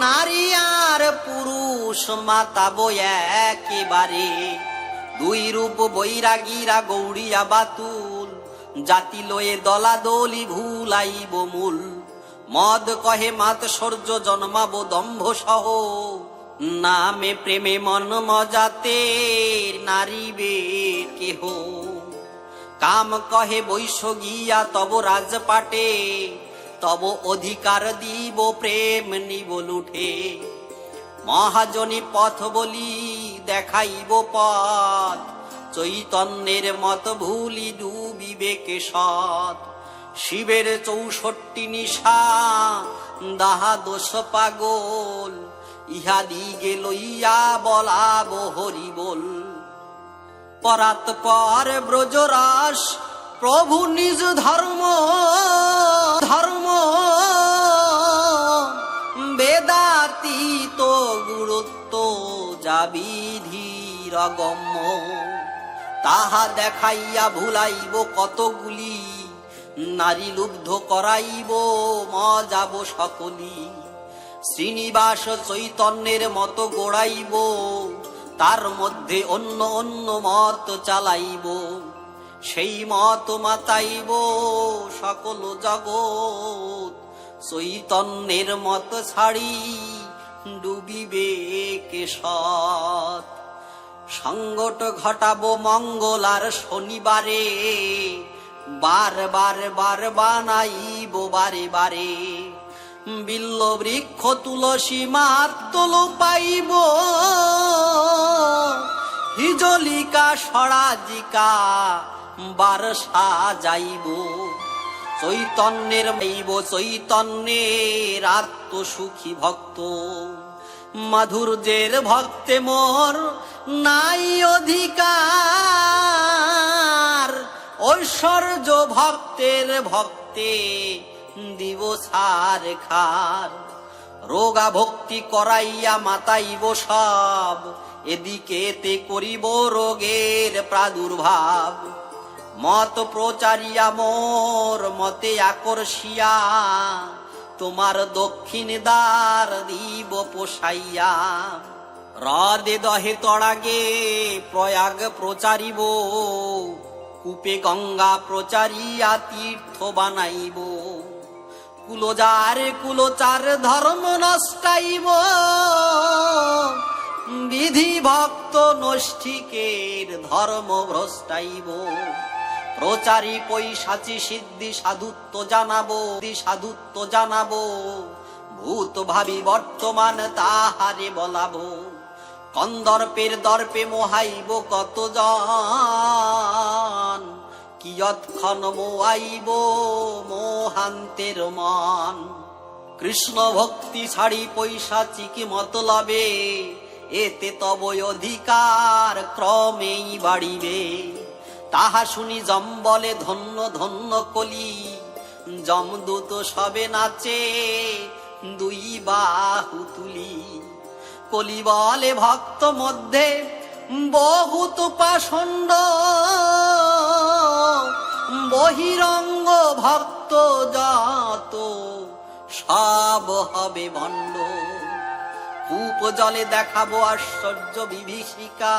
নারী আর পুরুষ মাতাবো একেবারে। দুই রূপ বৈরাগীরা গৌড়িয়া বাতুল, জাতি লয়ে দলাদলি ভুলাইব মূল। মদ কহে মাৎসর্য জন্মাবো দম্ভ সহ, নামে প্রেমে মন মজাতে নারিবে কেহ। কাম কহে বৈশ্য গিয়া তব রাজপাটে, তব অধিকার দিব প্রেম নিব লুঠে। মহাজনী পথ বলি দেখাইব পথ, চৈতন্যের মত ভুলি ডুবিবে কে সৎ। শিবের 64 নিশা দাহা দোষ পাগল, ইহা দিগে লইয়া বলাব হরি বল। পরাৎপর ব্রজরাস প্রভু নিজ ধর্ম ধর্ম, বেদাতীত গুরুত্ব যা বিধির অগম্য। তাহা দেখাইয়া ভুলাইব কতগুলি, নারী লুব্ধ করাইব মজাব সকলি। শ্রীনিবাস চৈতন্যের মতো গোড়াইব, তার মধ্যে অন্য অন্য মত চালাইব। সেই মত মাতাইব সকল জগৎ, চৈতন্যের মত ছাড়ি ডুবিবে কে সৎ। সংকট ঘটাবো মঙ্গল আর শনিবারে, বার বানাইব বারে বারে। বিল্ল বৃক্ষ তুলসী মাতল পাইব, হিজলিকা সরাজিকা বার সাজাইব। চৈতন্যের মাইব চৈতন্যের আত্মসুখী ভক্ত, মাধুর্যের ভক্তে মোর নাই অধিকার। ঐশ্বর্য ভক্তের ভক্তে দিব সার খার। রোগা ভক্তি করাইয়া মাতাইব সব, এদিকে তে করিব রোগের প্রাদুর্ভাব। মত প্রচারিয়া মোর মতে আকর্ষিয়া, তোমার দক্ষিণ দ্বার দিব পোষাইয়া। হ্রদে দহে তড়াগে প্রয়াগ প্রচারিব, কূপে গঙ্গা প্রচারিয়া তীর্থ বানাইব। কুলজার কুলচার ধর্ম নষ্টাইব, বিধি ভক্ত নষ্ঠিকের ধর্ম ভ্রষ্টাইব। প্রচারী পৈশাচী সিদ্ধি সাধুত্ব জানাবো, সাধুত্ব জানাবো। ভূত ভাবি বর্তমান তাহারে বলাবো, কন্দর্পের দর্পে মোহাইব কত জন। কিয়ৎক্ষণ মোয়াইব মোহান্তের মন। কৃষ্ণ ভক্তি ছাড়ি পৈশাচিক মতলবে, এতে তব অধিকার ক্রমেই বাড়িবে। তাহা শুনি যম বলে ধন্য ধন্য কলি, যমদূত সবে নাচে দুই বাহু তুলি। কলি বলে ভক্ত মধ্যে বহুত পাষণ্ড, বহিরঙ্গ ভক্ত যত সব হবে ভণ্ড। কূপ জলে দেখাবো আশ্চর্য বিভীষিকা,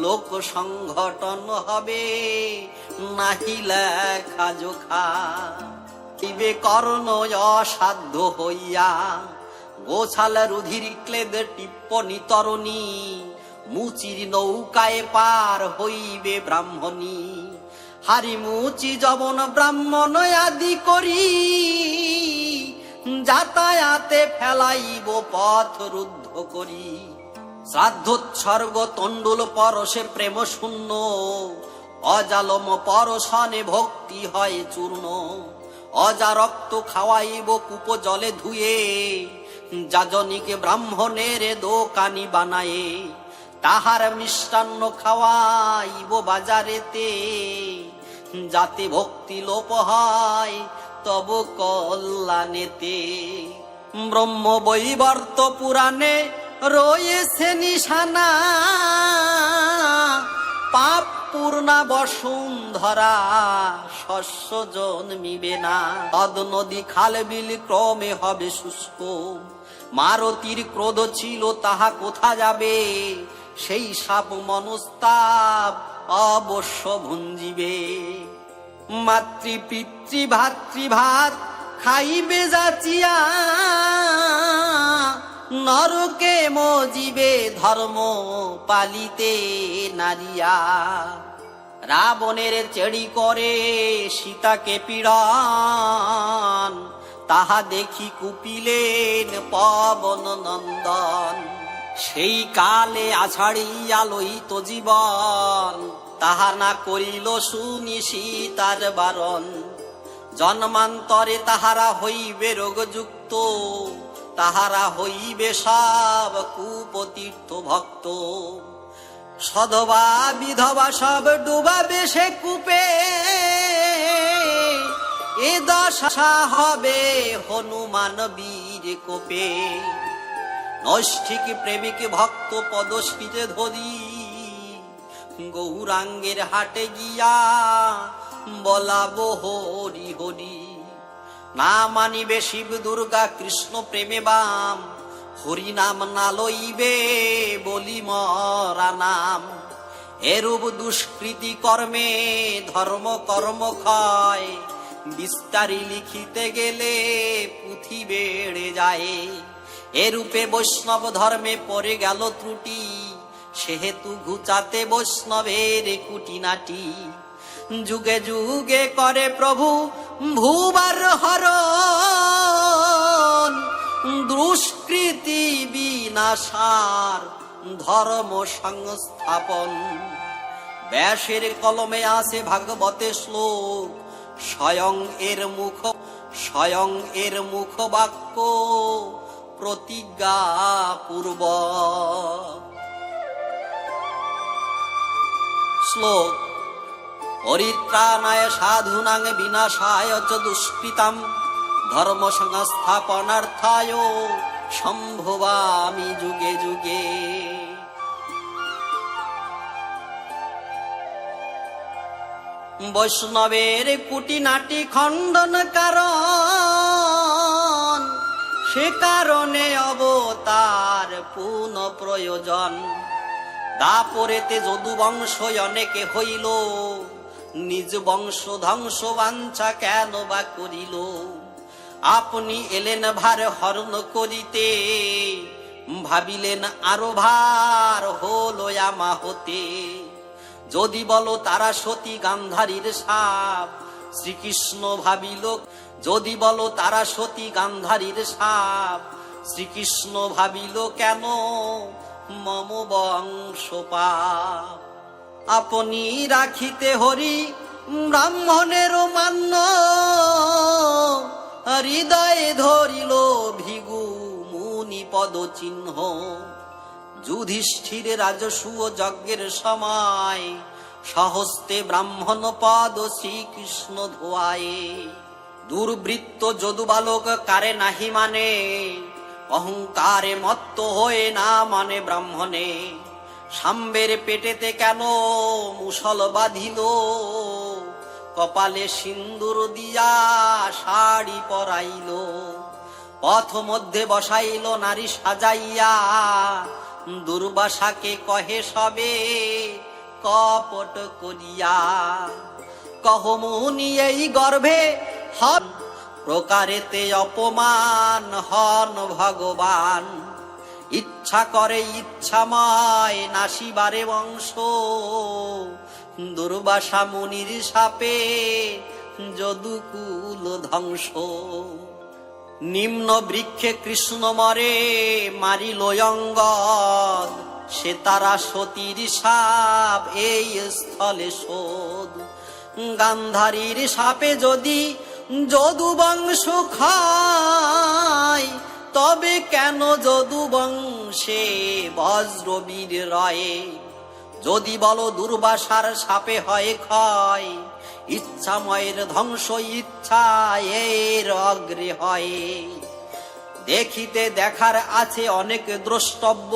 লোক সংঘটন হবে নাহি লেখা জোখা। দিবে কর্ণ অসাধ্য হইয়া, গোছাল রুধির ক্লেদ টিপ্পনি তরণী। মুচির নৌকায় পার হইবে ব্রাহ্মণী, হারি মুচি যবন ব্রাহ্মণ আদি করি। যাতায়াতে ফেলাইব পথ রুদ্ধ করি। শ্রাদ্ধোৎসর্গ তণ্ডুল পরশে প্রেম শূন্য, অজালম পরশনে ভক্তি হয় চূর্ণ। অজা রক্ত খাওয়াইব কূপ জলে ধুয়ে, যাজনিকে ব্রাহ্মণের দোকানি বানায়ে। তাহার মিষ্টান্ন খাওয়াইব বাজারেতে, যাতে ভক্তি লোপ হয় তব কল্যাণেতে। ব্রহ্ম বৈবর্ত পুরাণে রয়েছে নিশানা, পাপ পূর্ণা বসুন্ধরা শস্য জন্মিবে না। পদ নদী খাল বিল ক্রমে হবে শুষ্ক, মারতীর ক্রোধ ছিল তাহা কোথা যাবে। সেই সাপ মনস্তাপ অবশ্য ভুঞ্জিবে। মাতৃ পিতৃ ভাতৃভাত খাইবে যাচিয়া, নরকে মজিবে ধর্ম পালিতে নারিয়া। রাবণের চেড়ি করে সীতাকে পীড়ন, তাহা দেখি কুপিলেন পবন নন্দন। সেই কালে আছাড়িয়া লইত জীবন, তাহা না করিল শুনি সীতার বারণ। জন্মান্তরে তাহারা হইবে রোগযুক্ত, তাহারা হইবে সব কুপতীর্থ ভক্ত। সধবা বিধবা সব ডুবাবে সে কূপে, এ দশা হবে হনুমান বীর কোপে। নৈষ্ঠিক প্রেমিক ভক্ত পদস্ফীতে ধরি, গৌরাঙ্গের হাটে গিয়া বলাবো হরি হরি। না মানিবে শিব দুর্গা কৃষ্ণ প্রেমে বাম, হরি নাম না লইবে বলি মরা নাম। এরূপ দুষ্কৃতি কর্মে ধর্ম কর্ম ক্ষয়, বিস্তারি লিখিতে গেলে পুঁথি বেড়ে যায়। এরূপে বৈষ্ণব ধর্মে পড়ে গেল ত্রুটি, সেহেতু ঘুচাতে বৈষ্ণবের কুটিনাটি। যুগে যুগে করে প্রভু ভুবার হরণ, দুষ্কৃতি বিনাশার ধর্ম সংস্থাপন। ব্যাসের কলমে আছে ভাগবতে শ্লোক, স্বয়ং এর মুখ বাক্য প্রতিজ্ঞা পূর্বক। শ্লোক: পরিত্রাণায় সাধুনাং বিনাশায় চ দুষ্কৃতাম, ধর্ম সংস্থাপনার্থায় সম্ভবামি যুগে যুগে। বৈষ্ণবের কুটিনাটি খণ্ডন কারণ, সে কারণে অবতার পুনঃ প্রয়োজন। দাপরেতে যদু বংশ অনেকে হইল, নিজ বংশ ধ্বংস বাঞ্ছা কেন বা করিল। আপনি এলেন ভার হরণ করিতে, ভাবিলেন আরো ভার হলো আমা হতে। যদি বলো তারা সতী গান্ধারীর সাপ, শ্রীকৃষ্ণ ভাবিল। যদি বলো তারা সতী গান্ধারীর সাপ, শ্রীকৃষ্ণ ভাবিল কেন মম বংশ পাপ। আপনি রাখিতে হরি ব্রাহ্মণের মান্য, হৃদয়ে ধরিল ভিগু মুনি পদ চিহ্ন। যুধিষ্ঠির রাজসূয় যজ্ঞের সময়, সহস্তে ব্রাহ্মণ পদ শ্রীকৃষ্ণ ধোয়ায়ে। দুর্বৃত্ত যদু বালক কারে নাহি মানে, অহংকারে মত্ত হয়ে না মানে ব্রাহ্মণে। সাম্বের পেটেতে কেন মুসল বাঁধিল, কপালে সিন্দুর দিয়া শাড়ি পরাইল। পথ মধ্যে বসাইল নারী সাজাইয়া, দুর্বাসাকে কহে সবে কপট করিয়া। কহ মুনি এই গর্ভে হন প্রকারেতে অপমান হন ভগবান। ইচ্ছা করে ইচ্ছাময় নাসিবারে বংশ, দুর্বাসা মুনির শাপে যদুকুল ধ্বংস। নিম্ন বৃক্ষে কৃষ্ণ মরে মারিল অঙ্গদ, সে তারা সতীর সাপ এই স্থলে শোধ। গান্ধারীর সাপে যদি যদু বংশ খায়, তবে কেন যদু বংশে বজ্রবীর রয়ে। যদি বলো দুর্বাসার সাপে হয় ক্ষয়, ইচ্ছাময়ের ধ্বংস ইচ্ছা এর অগ্রে হয়। দেখিতে দেখার আছে অনেক দ্রষ্টব্য,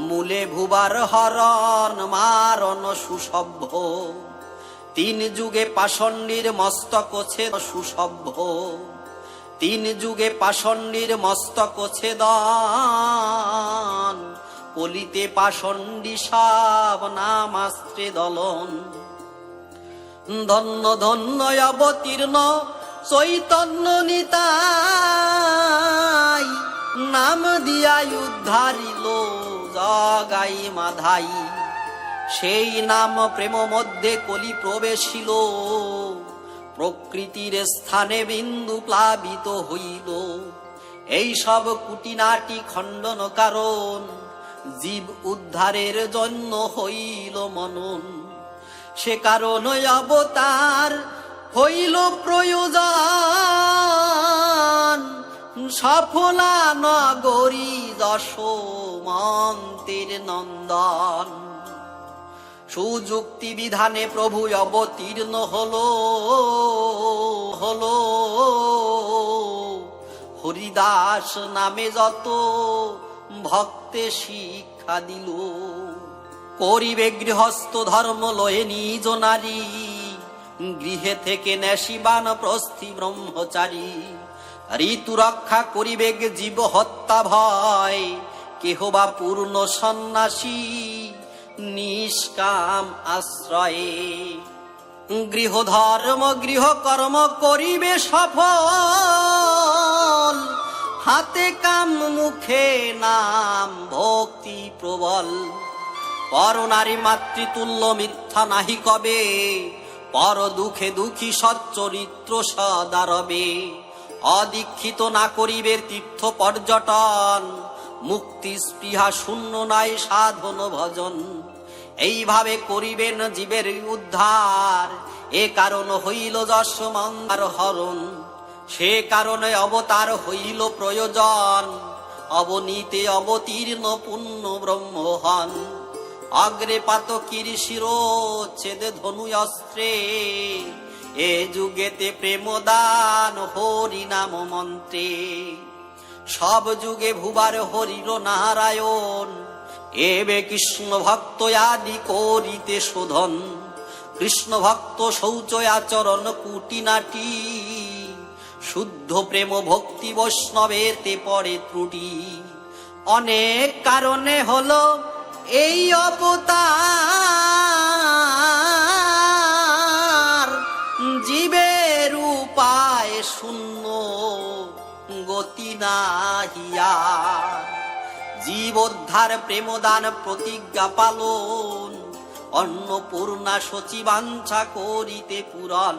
মূলে ভুবার হরণ মারণ সুসভ্য। তিন যুগে পাষণ্ডীর মস্তক ছেদ সুসভ্য, তিন যুগে পাষণ্ডীর মস্তক ছেদন। কলিতে পাষণ্ডী সব নামাস্ত্রে দলন। ধন্য ধন্য অবতীর্ণ চৈতন্য নিতাই, নাম দিয়াই উদ্ধারিল জগাই মাধাই। সেই নাম প্রেম মধ্যে কলি প্রবেশিল, প্রকৃতির স্থানে বিন্দু প্লাবিত হইল। এই সব কুটিনাটি খণ্ডন কারণ, জীব উদ্ধারের জন্য হইল মনন। সে কারণ অবতার হইল প্রয়োজন, সফলা নগরী যশোমন্তের নন্দন। সুযুক্তি বিধানে প্রভু অবতীর্ণ হলো, হরিদাস নামে যত ভক্তে শিক্ষা দিল। করিবে গৃহস্থ ধর্ম লয়ে নিজ নারী, গৃহে থেকে নেশিবান প্রস্থি ব্রহ্মচারী। ঋতু রক্ষা করিবে জীব হত্যা ভয়, কেহ বা পূর্ণ সন্ন্যাসী নিষ্কাম আশ্রয়ে। গৃহ ধর্ম গৃহ কর্ম করিবে সফল, হাতে কাম মুখে নাম ভক্তি প্রবল। পরনারী মাতৃতুল্য মিথ্যা নাহি কবে, পর দুঃখে দুঃখী সচ্চরিত্র সদা রবে। অদীক্ষিত না করিবে তীর্থ পর্যটন, মুক্তি স্পৃহা শূন্য নাই সাধন ভজন। এইভাবে করিবেন জীবের উদ্ধার, এ কারণ হইল যশোমন্দার হরণ। সে কারণে অবতার হইল প্রয়োজন, অবনীতে অবতীর্ণ পুণ্য ব্রহ্ম হন। অগ্রে পাতকীর শিরোচ্ছেদ ধনু অস্ত্রে, এ যুগেতে প্রেমদান হরি নাম মন্ত্রে। সব যুগে ভুবার হরির নারায়ণ, এবে কৃষ্ণ ভক্ত আদি করিতে শোধন। কৃষ্ণ ভক্ত শৌচ আচরণ কুটিনাটি, শুদ্ধ প্রেম ভক্তি বৈষ্ণবেতে পড়ে ত্রুটি। অনেক কারণে হলো এই অবতার, জীবের উপায় শূন্য গতি নাহিয়া। জীবোদ্ধার প্রেমদান প্রতিজ্ঞা পালন, অন্নপূর্ণা সচিবাঞ্ছা করিতে পূরণ।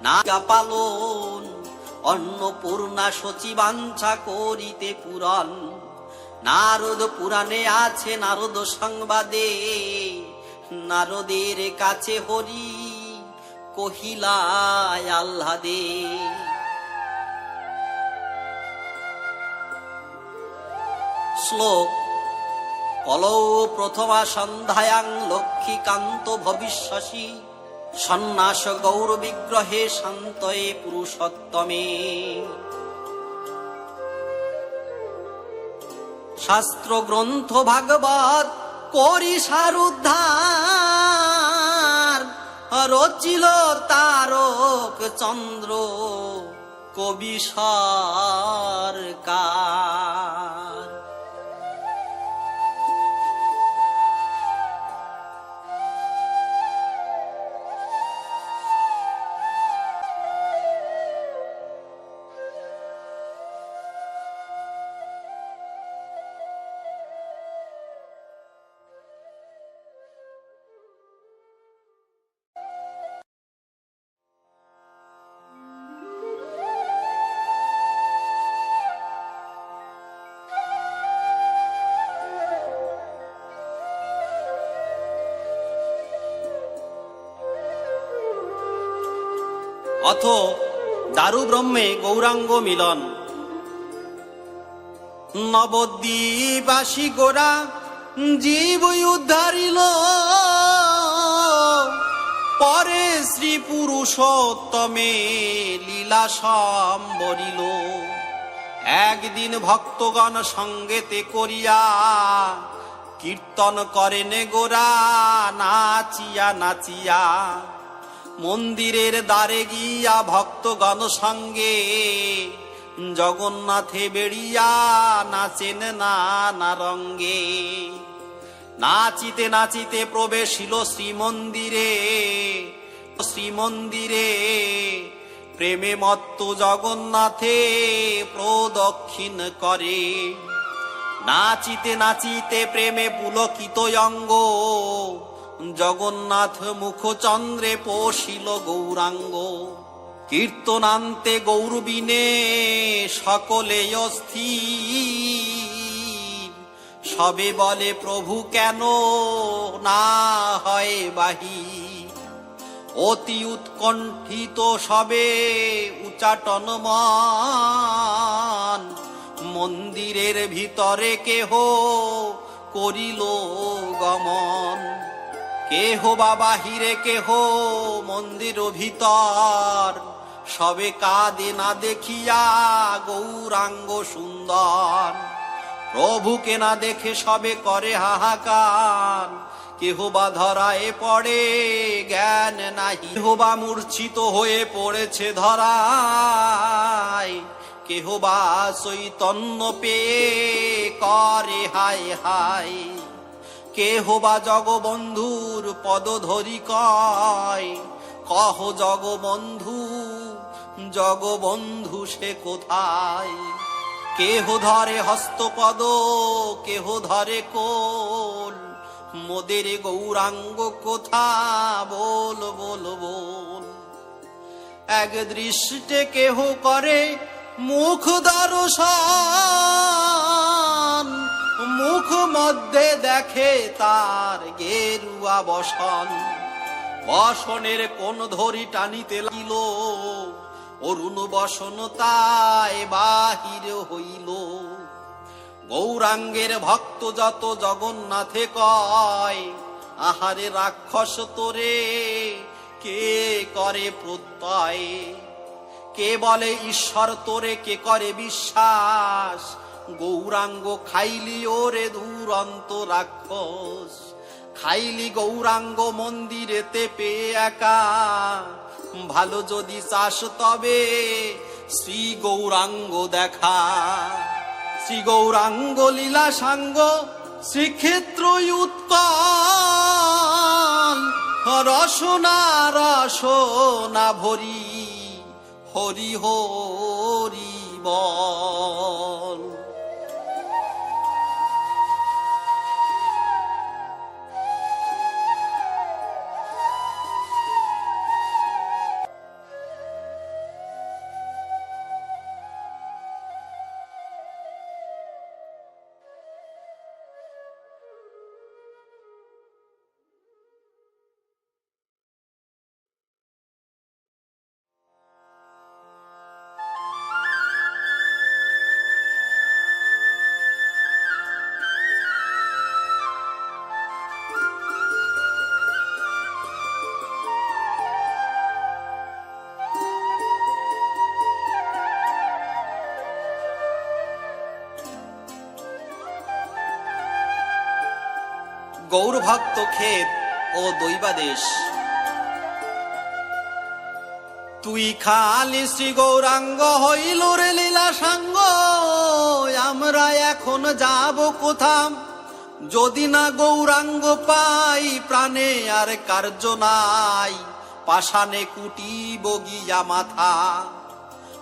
না পালন অন্নপূর্ণা সচিবাঞ্ছা করিতে পূরণ। নারদ পুরাণে আছে নারদ সংবাদে, নারদের কাছে হরি কহিলায় আহ্লাদে। শ্লোক: কলৌ প্রথমা সন্ধ্যায়াং লক্ষ্মীকান্ত ভবিষ্যসি, সন্ন্যাস গৌর বিগ্রহে শান্তয়ে পুরুষোত্তমে। শাস্ত্র গ্রন্থ ভাগবত করি সারুদ্ধার, রচিল তারক চন্দ্র কবি সরকার। অথ দারু ব্রহ্মে গৌরাঙ্গ মিলন। নবদ্বীপবাসী গোরা জীব উদ্ধারিল, পরে শ্রী পুরুষোত্তমে লীলা সম্বরিল। একদিন ভক্তগণ সঙ্গেতে করিয়া, কীর্তন করেন গোরা নাচিয়া নাচিয়া। মন্দিরের দ্বারে গিয়া ভক্তগণ সঙ্গে, জগন্নাথে বেড়িয়া নাচেন নানা রঙ্গে। নাচিতে নাচিতে প্রবেশিল শ্রীমন্দিরে, শ্রীমন্দিরে প্রেমে মত্ত জগন্নাথে প্রদক্ষিণ করে। নাচিতে নাচিতে প্রেমে পুলকিত অঙ্গ, জগন্নাথ মুখচন্দ্রে পোষিল গৌরাঙ্গ। কীর্তনান্তে গৌরবিনে সকলে অস্থির, সবে বলে প্রভু কেন না হয় বাহির। অতি উৎকণ্ঠিত সবে উচাটন মন, মন্দিরের ভিতরে কেহ করিল গমন। কেহ বা বাহিরে কেহ মন্দির ভিতর, সবে কাঁদে না দেখিয়া গৌরাঙ্গ সুন্দর। প্রভুকে না দেখে সবে করে হাহাকার, কেহ বা ধরায় পড়ে জ্ঞান নাহি। কেহ বা মূর্ছিত হয়ে পড়েছে ধরায়, কেহ বা চৈতন্য পেয়ে করে হায় হায়। কেহ বা জগবন্ধুর পদ ধরি কয়, কহ জগবন্ধু জগবন্ধু সে কোথায়। কেহ ধরে হস্তপদ কেহ ধরে কোল, মোদের গৌরাঙ্গ কোথা বল বল বল। এক দৃষ্টে কেহ করে মুখ দর্শন, মুখ মধ্যে দেখে তার গেরুয়া বসন। বসনের কোন ধরি টানিতে লাগিল, অরুণ বসন তাই বাহির হইল। গৌরাঙ্গের ভক্ত যত জগন্নাথে কয়, আহারে রাক্ষস তোরে কে করে প্রত্যয়। কে বলে ঈশ্বর তোরে কে করে বিশ্বাস, গৌরাঙ্গ খাইলি ওরে দুরন্ত রাক্ষস। খাইলি গৌরাঙ্গ মন্দিরেতে পেয়ে একা, ভালো যদি চাস তবে শ্রী গৌরাঙ্গ দেখা। শ্রী গৌরাঙ্গ লীলা সাঙ্গ শ্রীক্ষেত্র উৎকল, রসনা রসনা ভরি হরি হরি বল। গৌরভক্ত ক্ষেত ও দৈবাদেশ। তুই খালি শ্রী গৌরাঙ্গ হইল রে লীলা সাঙ্গ, আমরা এখন যাব কোথাম যদি না গৌরাঙ্গ পাই, প্রাণে আর কার্য নাই পাষাণে কুটিব গিয়া মাথা,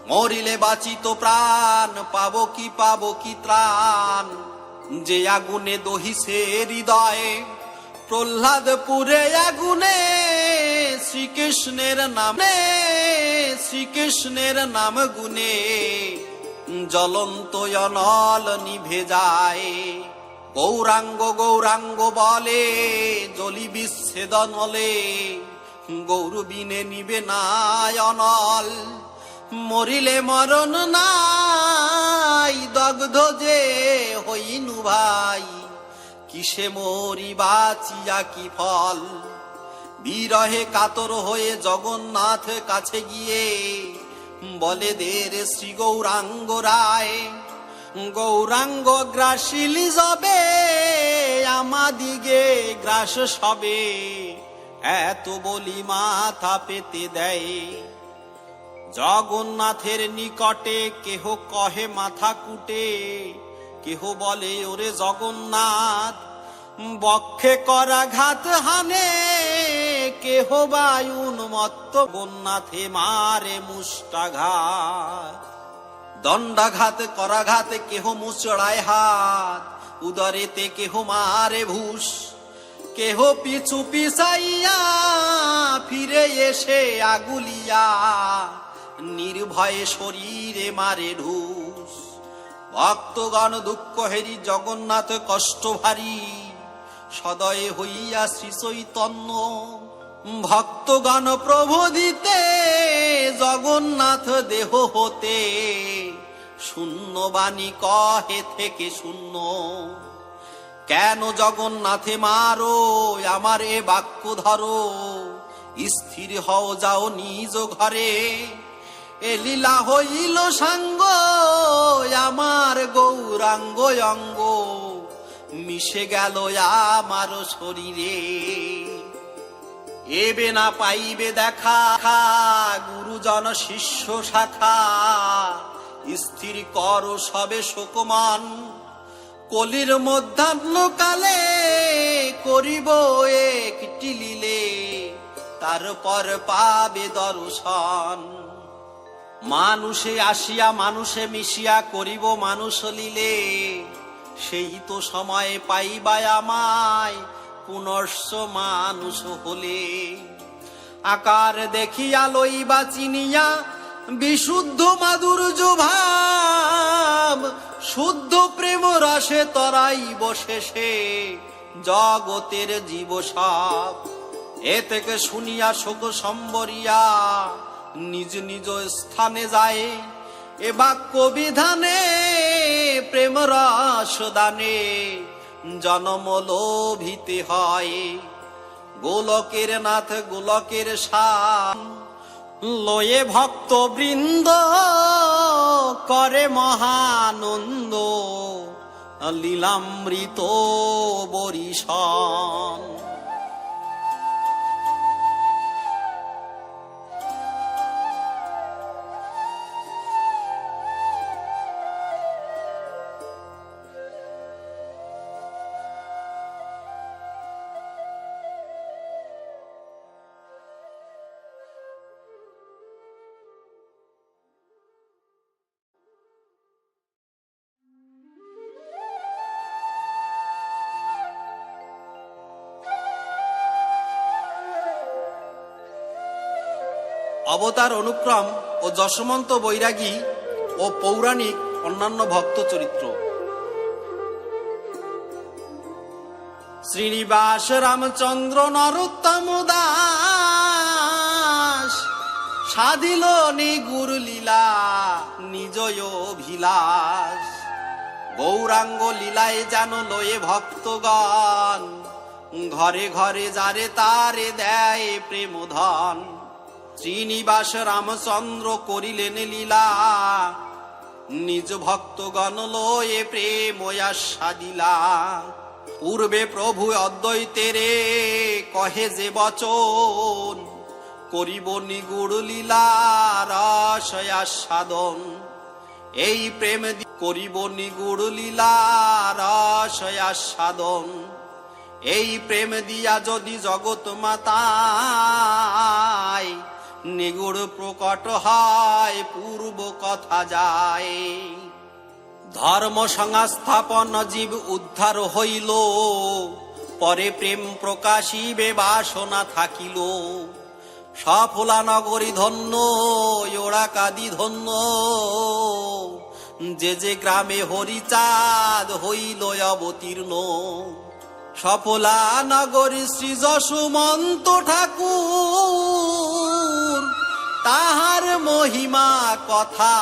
মরিলে বাঁচিত প্রাণ পাবো কি ত্রাণ, যে আগুনে দহিছে হৃদয়ে প্রহ্লাদপুরে আগুনে শ্রীকৃষ্ণের নাম গুনে জ্বলন্ত অনল নিভে যায়। গৌরাঙ্গ গৌরাঙ্গ বলে জলি বিচ্ছেদনলে, গৌরবিনে নিবে না অনল, মরিলে মরণ নাই দগ্ধ যে হইনু ভাই, কিসে মরি বাঁচিয়া কি ফল। বিরহে কাতর হয়ে জগন্নাথ কাছে গিয়ে বলে দে রে শ্রী গৌরাঙ্গ রায়, গৌরাঙ্গ গ্রাসিলি যাবে আমাদিগে গ্রাস সবে, এত বলি মাথা পেতে দেয়। জগন্নাথের নিকটে কেহ কহে মাথা কুটে, কেহ বলে ওরে জগন্নাথ বক্ষে করাঘাত হানে, কেহ বায়ুন মত্ত গন্নাথে মারে মুষ্টাঘাত। দণ্ডাঘাত করাঘাত কেহ মুচড়ায় হাত, উদরেতে কেহ মারে ভূষ, কেহ পিছু পিছাইয়া ফিরে এসে আগুলিয়া, নির্ভয়ে শরীরে মারে ঢুস। ভক্তগণ দুঃখ হেরি জগন্নাথ কষ্ট ভারী, সদয়ে হইয়া শ্রী চৈতন্য ভক্তগণ প্রবোধিতে, জগন্নাথ দেহ হতে শূন্য বাণী কহে থেকে শূন্য। কেন জগন্নাথে মারো আমার এ বাক্য ধরো, স্থির হও যাও নিজ ঘরে, এ লীলা হইল সাঙ্গ আমার গৌরাঙ্গ অঙ্গ, মিশে গেল আমার শরীরে। এবে না পাইবে দেখা গুরুজন শিষ্য শাখা, স্থির কর সবে শোকমান, কলির মধ্যাহ্ন কালে করিব একটি লীলে, তারপর পাবে দর্শন। মানুষে আসিয়া মানুষে মিশিয়া করিব মানুষ লীলে, সেই তো সময় পাইবা আমায় পুনশ্চ মানুষ হলে। আকার দেখিয়া লইবা চিনিয়া বিশুদ্ধ মাধুর্য ভাব, শুদ্ধ প্রেম রসে তরাইব শেষে জগতের জীব সব। এ থেকে শুনিয়া শোক সম্বরিয়া নিজ নিজ স্থানে যায়, এ বাক্য বিধানে প্রেম রস দানে জন্ম লোভিতে হয়। গোলকের নাথ গোলকের শান লয়ে ভক্ত বৃন্দ করে মহানন্দ, লীলামৃত বরিশন। অবতার অনুক্রম ও যশোমন্ত বৈরাগী ও পৌরাণিক অন্যান্য ভক্ত চরিত্র। শ্রীনিবাস রামচন্দ্র নরোত্তম দাস সাধিল নিগুর লীলা নিজয় অভিলাষ। গৌরাঙ্গ লীলায় যেন লয়ে ভক্তগণ, ঘরে ঘরে যারে তারে দেয় প্রেমধন। শ্রীনিবাস রামচন্দ্র করিলেন লীলা, নিজ ভক্তগণ লয়ে প্রেম আস্বাদিলা। পূর্বে প্রভু অদ্বৈতেরে কহে যে বচন, করিব নিগুড় লীলা রস আস্বাদন। এই প্রেম করিব নিগুড় লীলা রস আস্বাদন। এই প্রেম দিয়া যদি জগৎ মাতায়, নিগুড় প্রকট হয় পূর্ব কথা যায়। ধর্ম সংস্থাপন জীব উদ্ধার হইল, পরে প্রেম প্রকাশিবে বাসনা থাকিল। সফলা নগরী ধন্য ওরা কাদি ধন্য, যে যে গ্রামে হরিচাঁদ হইল অবতীর্ণ। সফলা নগরী শ্রী যশোমন্ত ঠাকুর, তাহার মহিমা কথা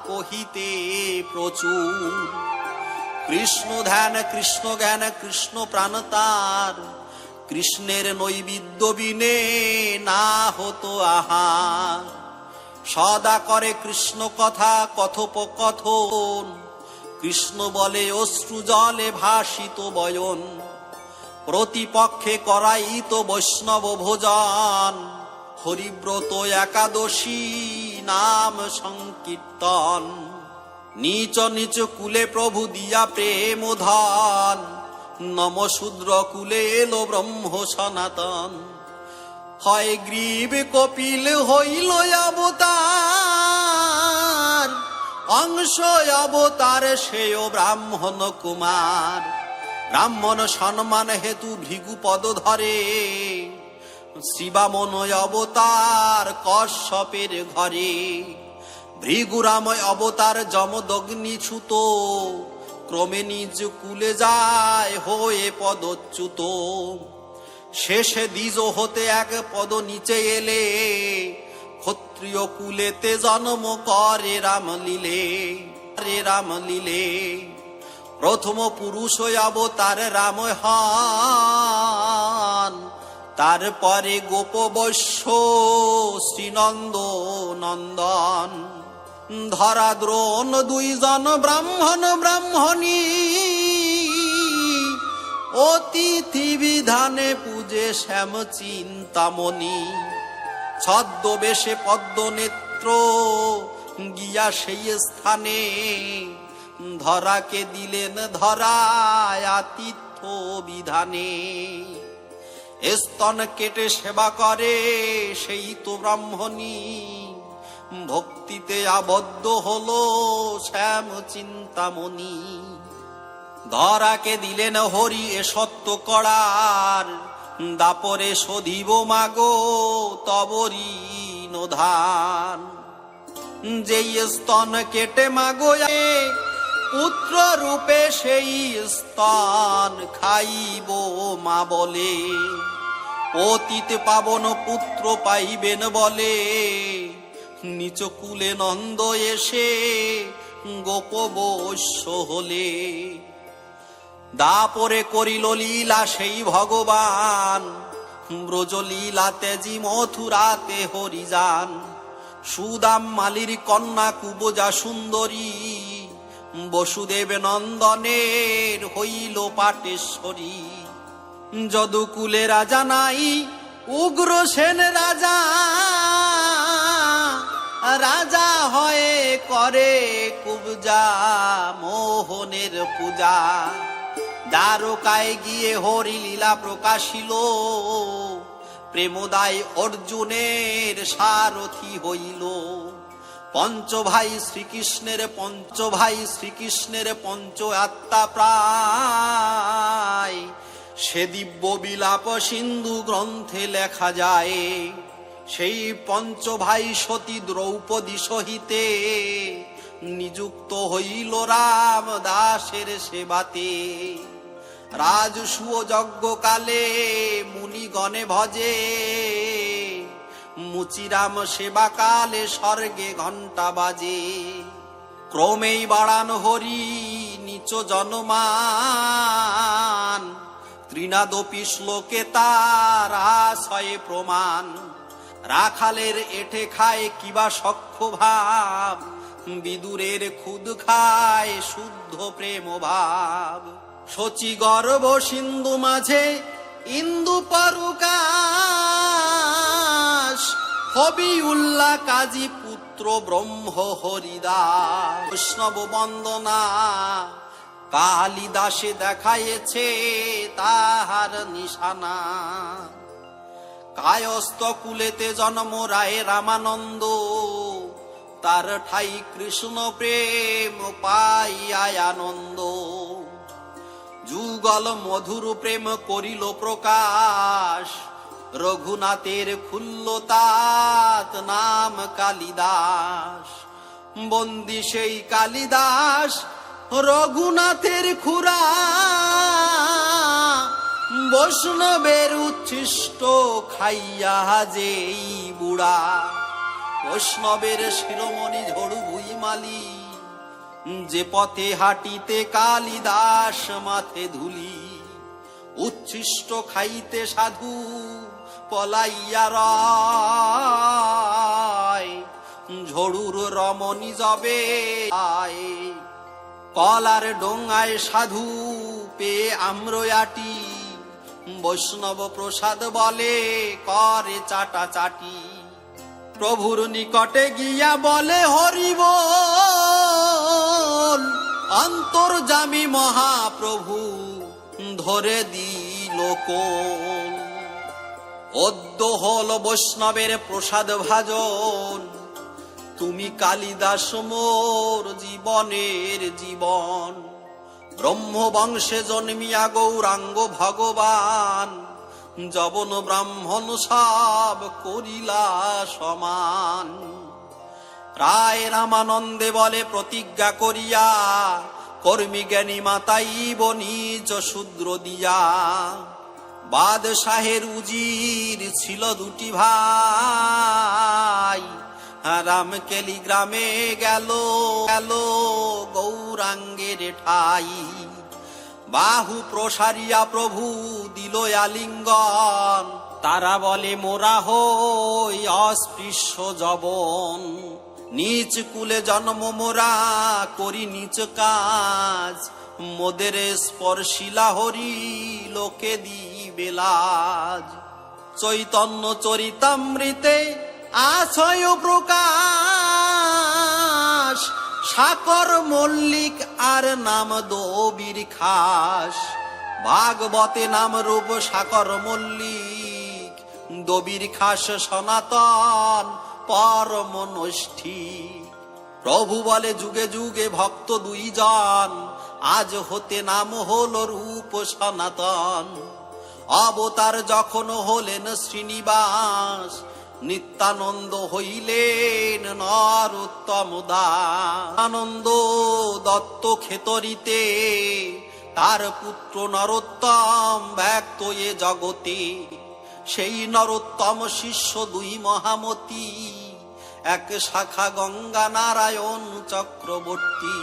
কহিতে প্রচুর। কৃষ্ণ ধ্যান কৃষ্ণ জ্ঞান কৃষ্ণ প্রাণ তার, কৃষ্ণের নৈবেদ্য বিনে না হতো আহার। সদা করে কৃষ্ণ কথা কথোপকথন, কৃষ্ণ বলে অশ্রু জলে ভাসিত বয়ন। প্রতিপক্ষে করাইত বৈষ্ণব ভোজন, হরিব্রত একাদশী নাম সংকীর্তন। নিচ নিচ কুলে প্রভু দিয়া প্রেম ধন, নমশূদ্র কুলে এলো ব্রহ্ম সনাতন। হয় গ্রীব কপিল হইল অবতার, অংশ অবতার সেও ব্রাহ্মণ কুমার। ব্রাহ্মণ সম্মান হেতু ভৃগু পদ ধরে, শিবামন অবতার কশ্যপের ঘরে। ভৃগুরাম অবতার যমদগ্নি ছুত, ক্রমে নিজ কুলে যায় হয়ে পদচ্যুত। শেষে দ্বিজ হতে এক পদ নিচে এলে, ক্ষত্রিয় কুলেতে জন্ম করে রামলীলে। রামলীলে প্রথম পুরুষ অবতার রাম হন, তারপরে গোপ বৈশ্য শ্রীনন্দ নন্দন। ধরা দ্রোণ দুইজন ব্রাহ্মণ ব্রাহ্মণী, অতিথি বিধানে পূজে শ্যাম চিন্তামণি। ছদ্মবেশে পদ্ম নেত্র গিয়া সেই স্থানে, ধরাকে দিলেন ধরায় আতিথ্য বিধানে। স্তন কেটে সেবা করে সেই তো ব্রাহ্মণী, ভক্তিতে আবদ্ধ হলো শ্যাম চিন্তামণি। ধরাকে দিলেন হরি এ সত্য করার, দাপরে শোধিব মাগো তবরি নোধান। যেই স্তন কেটে মাগো পুত্র রূপে সেই স্তন খাইব মা বলে। অতীত পাবন পুত্র পাইবেন বলে, নিচ কুলে নন্দ এসে গোপ বৈশ্য হলে। দাপরে করিল লীলা সেই ভগবান, ব্রজলীলা তেজি মথুরাতে হরিযান। সুদাম মালির কন্যা কুবজা সুন্দরী, বসুদেব নন্দনের হইল পাটেশ্বরী। যদুকুলে রাজা নাই উগ্র সেন রাজা, রাজা হয়ে করে কুবজা মোহনের পূজা। দ্বারকায় গিয়ে হরি লীলা প্রকাশিল, প্রেমদায় অর্জুনের সারথি হইল। পঞ্চভাই শ্রীকৃষ্ণের পঞ্চ আত্মা প্রায়, সে দিব্য বিলাপ সিন্ধু গ্রন্থে লেখা যায়। সেই পঞ্চভাই সতী দ্রৌপদী সহিতে নিযুক্ত হইল রাম দাসের সেবাতে। রাজসূয় যজ্ঞকালে মুনিগণে ভজে, মুচিরাম সেবা কালে স্বর্গে ঘণ্টা বাজে। ক্রমেই বাড়ান হরি নিচ জনমান, তৃণাদপি শ্লোকে তার আশয়ে প্রমাণ। রাখালের এঠে খায় কিবা সখ্য ভাব, বিদুরের খুদ খায় শুদ্ধ প্রেম ভাব। শচী গর্ভ সিন্ধু মাঝে ইন্দু পরকাশ, হবি উল্লা কাজী পুত্র ব্রহ্ম হরিদাস। বৈষ্ণব বন্দনা কালিদাসে দেখাইছে তাহার নিশানা। কায়স্থ কুলেতে জন্ম রায় রামানন্দ, তার ঠাই কৃষ্ণ প্রেম পাইয়ায় আনন্দ। যুগল মধুর প্রেম করিল প্রকাশ, রঘুনাথের খুলল তাত নাম কালিদাস। বন্দি সেই কালিদাস রঘুনাথের খুরা, বৈষ্ণবের উচ্ছিষ্ট খাইয়া যেই বুড়া। বৈষ্ণবের শিরোমণি ঝড়ু ভুইমালি, যে পথে হাঁটিতে কালিদাস মাথে ধুলি। উচ্ছিষ্ট খাইতে সাধু পলাইয়া রয়, ঝড়ুর রমণী যাবে আয়। কলার ডোঙায় সাধু পেয়ে আম্রয়াটি, বৈষ্ণব প্রসাদ বলে করে চাটা চাটি। প্রভুর নিকটে গিয়া বলে হরি বল, অন্তর্যামী মহাপ্রভু ধরে দিল কোল। অদ্য হল বৈষ্ণবের প্রসাদ ভাজন, তুমি কালিদাস মোর জীবনের জীবন। ব্রহ্মবংশে জন্মিয়া গৌরাঙ্গ ভগবান, যবন ব্রাহ্মণ সব করিলা সমান। রায় রামানন্দে বলে প্রতিজ্ঞা করিয়া, কর্মী জ্ঞানী মাতাইব নিজ শূদ্র দিয়া। বাদশাহের উজির ছিল দুটি ভাই, রামকেলি গ্রামে গেল গেল গৌরাঙ্গের ঠাই। বাহু প্রসারিয়া প্রভু দিল আলিঙ্গন, তারা বলে মোরা হই অস্পৃশ্য যবন। নিচ কুলে জন্ম মোরা করি নিচ কাজ, মোদের স্পর্শিলা হরি লোকে দিবে লাজ। চৈতন্য চরিতামৃতে আছয় প্রকাশ, সাকর মল্লিক আর নাম দবির খাস। ভাগবতে নাম রূপ সাকর মল্লিক, দবির খাস সনাতন পরম নষ্ঠী। প্রভু বলে যুগে যুগে ভক্ত দুইজন, আজ হতে নাম হল রূপ সনাতন। অবতার যখন হলেন শ্রীনিবাস, নিত্যানন্দ হইলেন নরোত্তম দাস। আনন্দ দত্ত খেতরিতে তার পুত্র নরোত্তম ব্যক্ত এ জগতে। সেই নরোত্তম শিষ্য দুই মহামতি, এক শাখা গঙ্গা নারায়ণ চক্রবর্তী,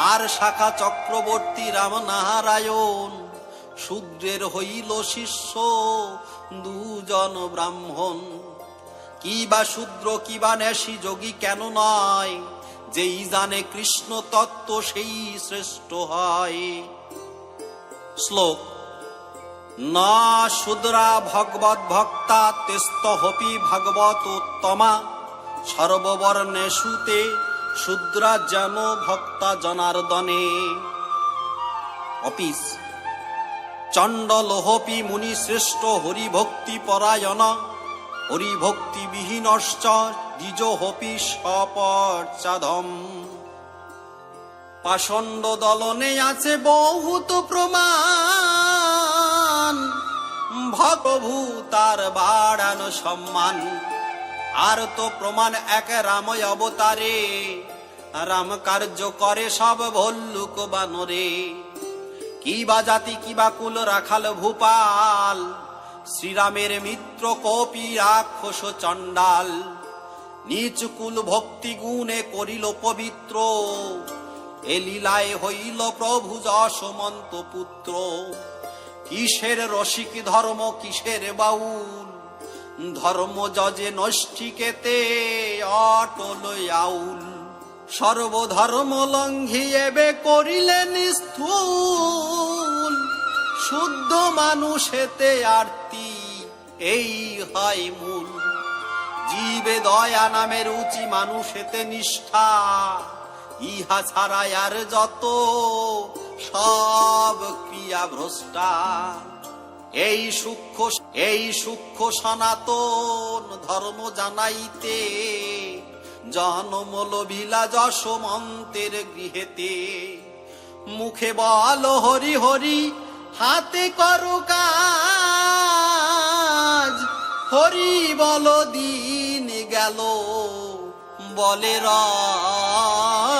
আর শাখা চক্রবর্তী রামনারায়ণ। শূদ্রের হইল শিষ্য দুজন ব্রাহ্মণ। কিবা শূদ্র কিবা নেশি যোগী কেন নয়, যেই জানে কৃষ্ণ তত্ত্ব সেই শ্রেষ্ঠ হয়। শ্লোক না শূদ্রা ভগবত ভক্তা তেস্তহপি ভগবতোত্তমা, সর্ববর্ণেষুতে শূদ্রা যেন ভক্তা জনার্দনে। অপিস চণ্ডলোহপি মুনি শ্রেষ্ঠ হরিভক্তি পরায়ণ, হরিভক্তি বিহীনশ্চ দ্বিজোহপি সপর্চাধম। পাষণ্ড দলনে আছে বহুত প্রমাণ, প্রভু তার বাড়ানো সম্মান। আর তো প্রমাণ এক রাময় অবতারে, রাম কার্য করে সব ভল্লুক বানরে। কিবা জাতি কিবা কুল রাখাল ভূপাল, শ্রীরামের মিত্র কপি রাক্ষস চণ্ডাল। নিচ কুল ভক্তি গুণে করিল পবিত্র, এ লীলায় হইল প্রভু যশোমন্ত পুত্র। কিসের রসিক ধর্ম কিসের বাউল, ধর্ম যজে নষ্টিকেতে অটল আউল। সর্বধর্ম লঙ্ঘিয়েবে করিলেন স্থূল, শুদ্ধ মানুষেতে আরতি এই হয় মূল। জীবে দয়া নামের উচি মানুষেতে নিষ্ঠা, ইহা ছাড়া আর যত সব ক্রিয়া ভ্রষ্টা। এই সূক্ষ্ম সনাতন ধর্ম জানাইতে, জনমল ভিলা যশোমন্তের গৃহেতে। মুখে বল হরি হরি, হাতে করো কাজ, হরি বল দিন গেল বলে রসরা।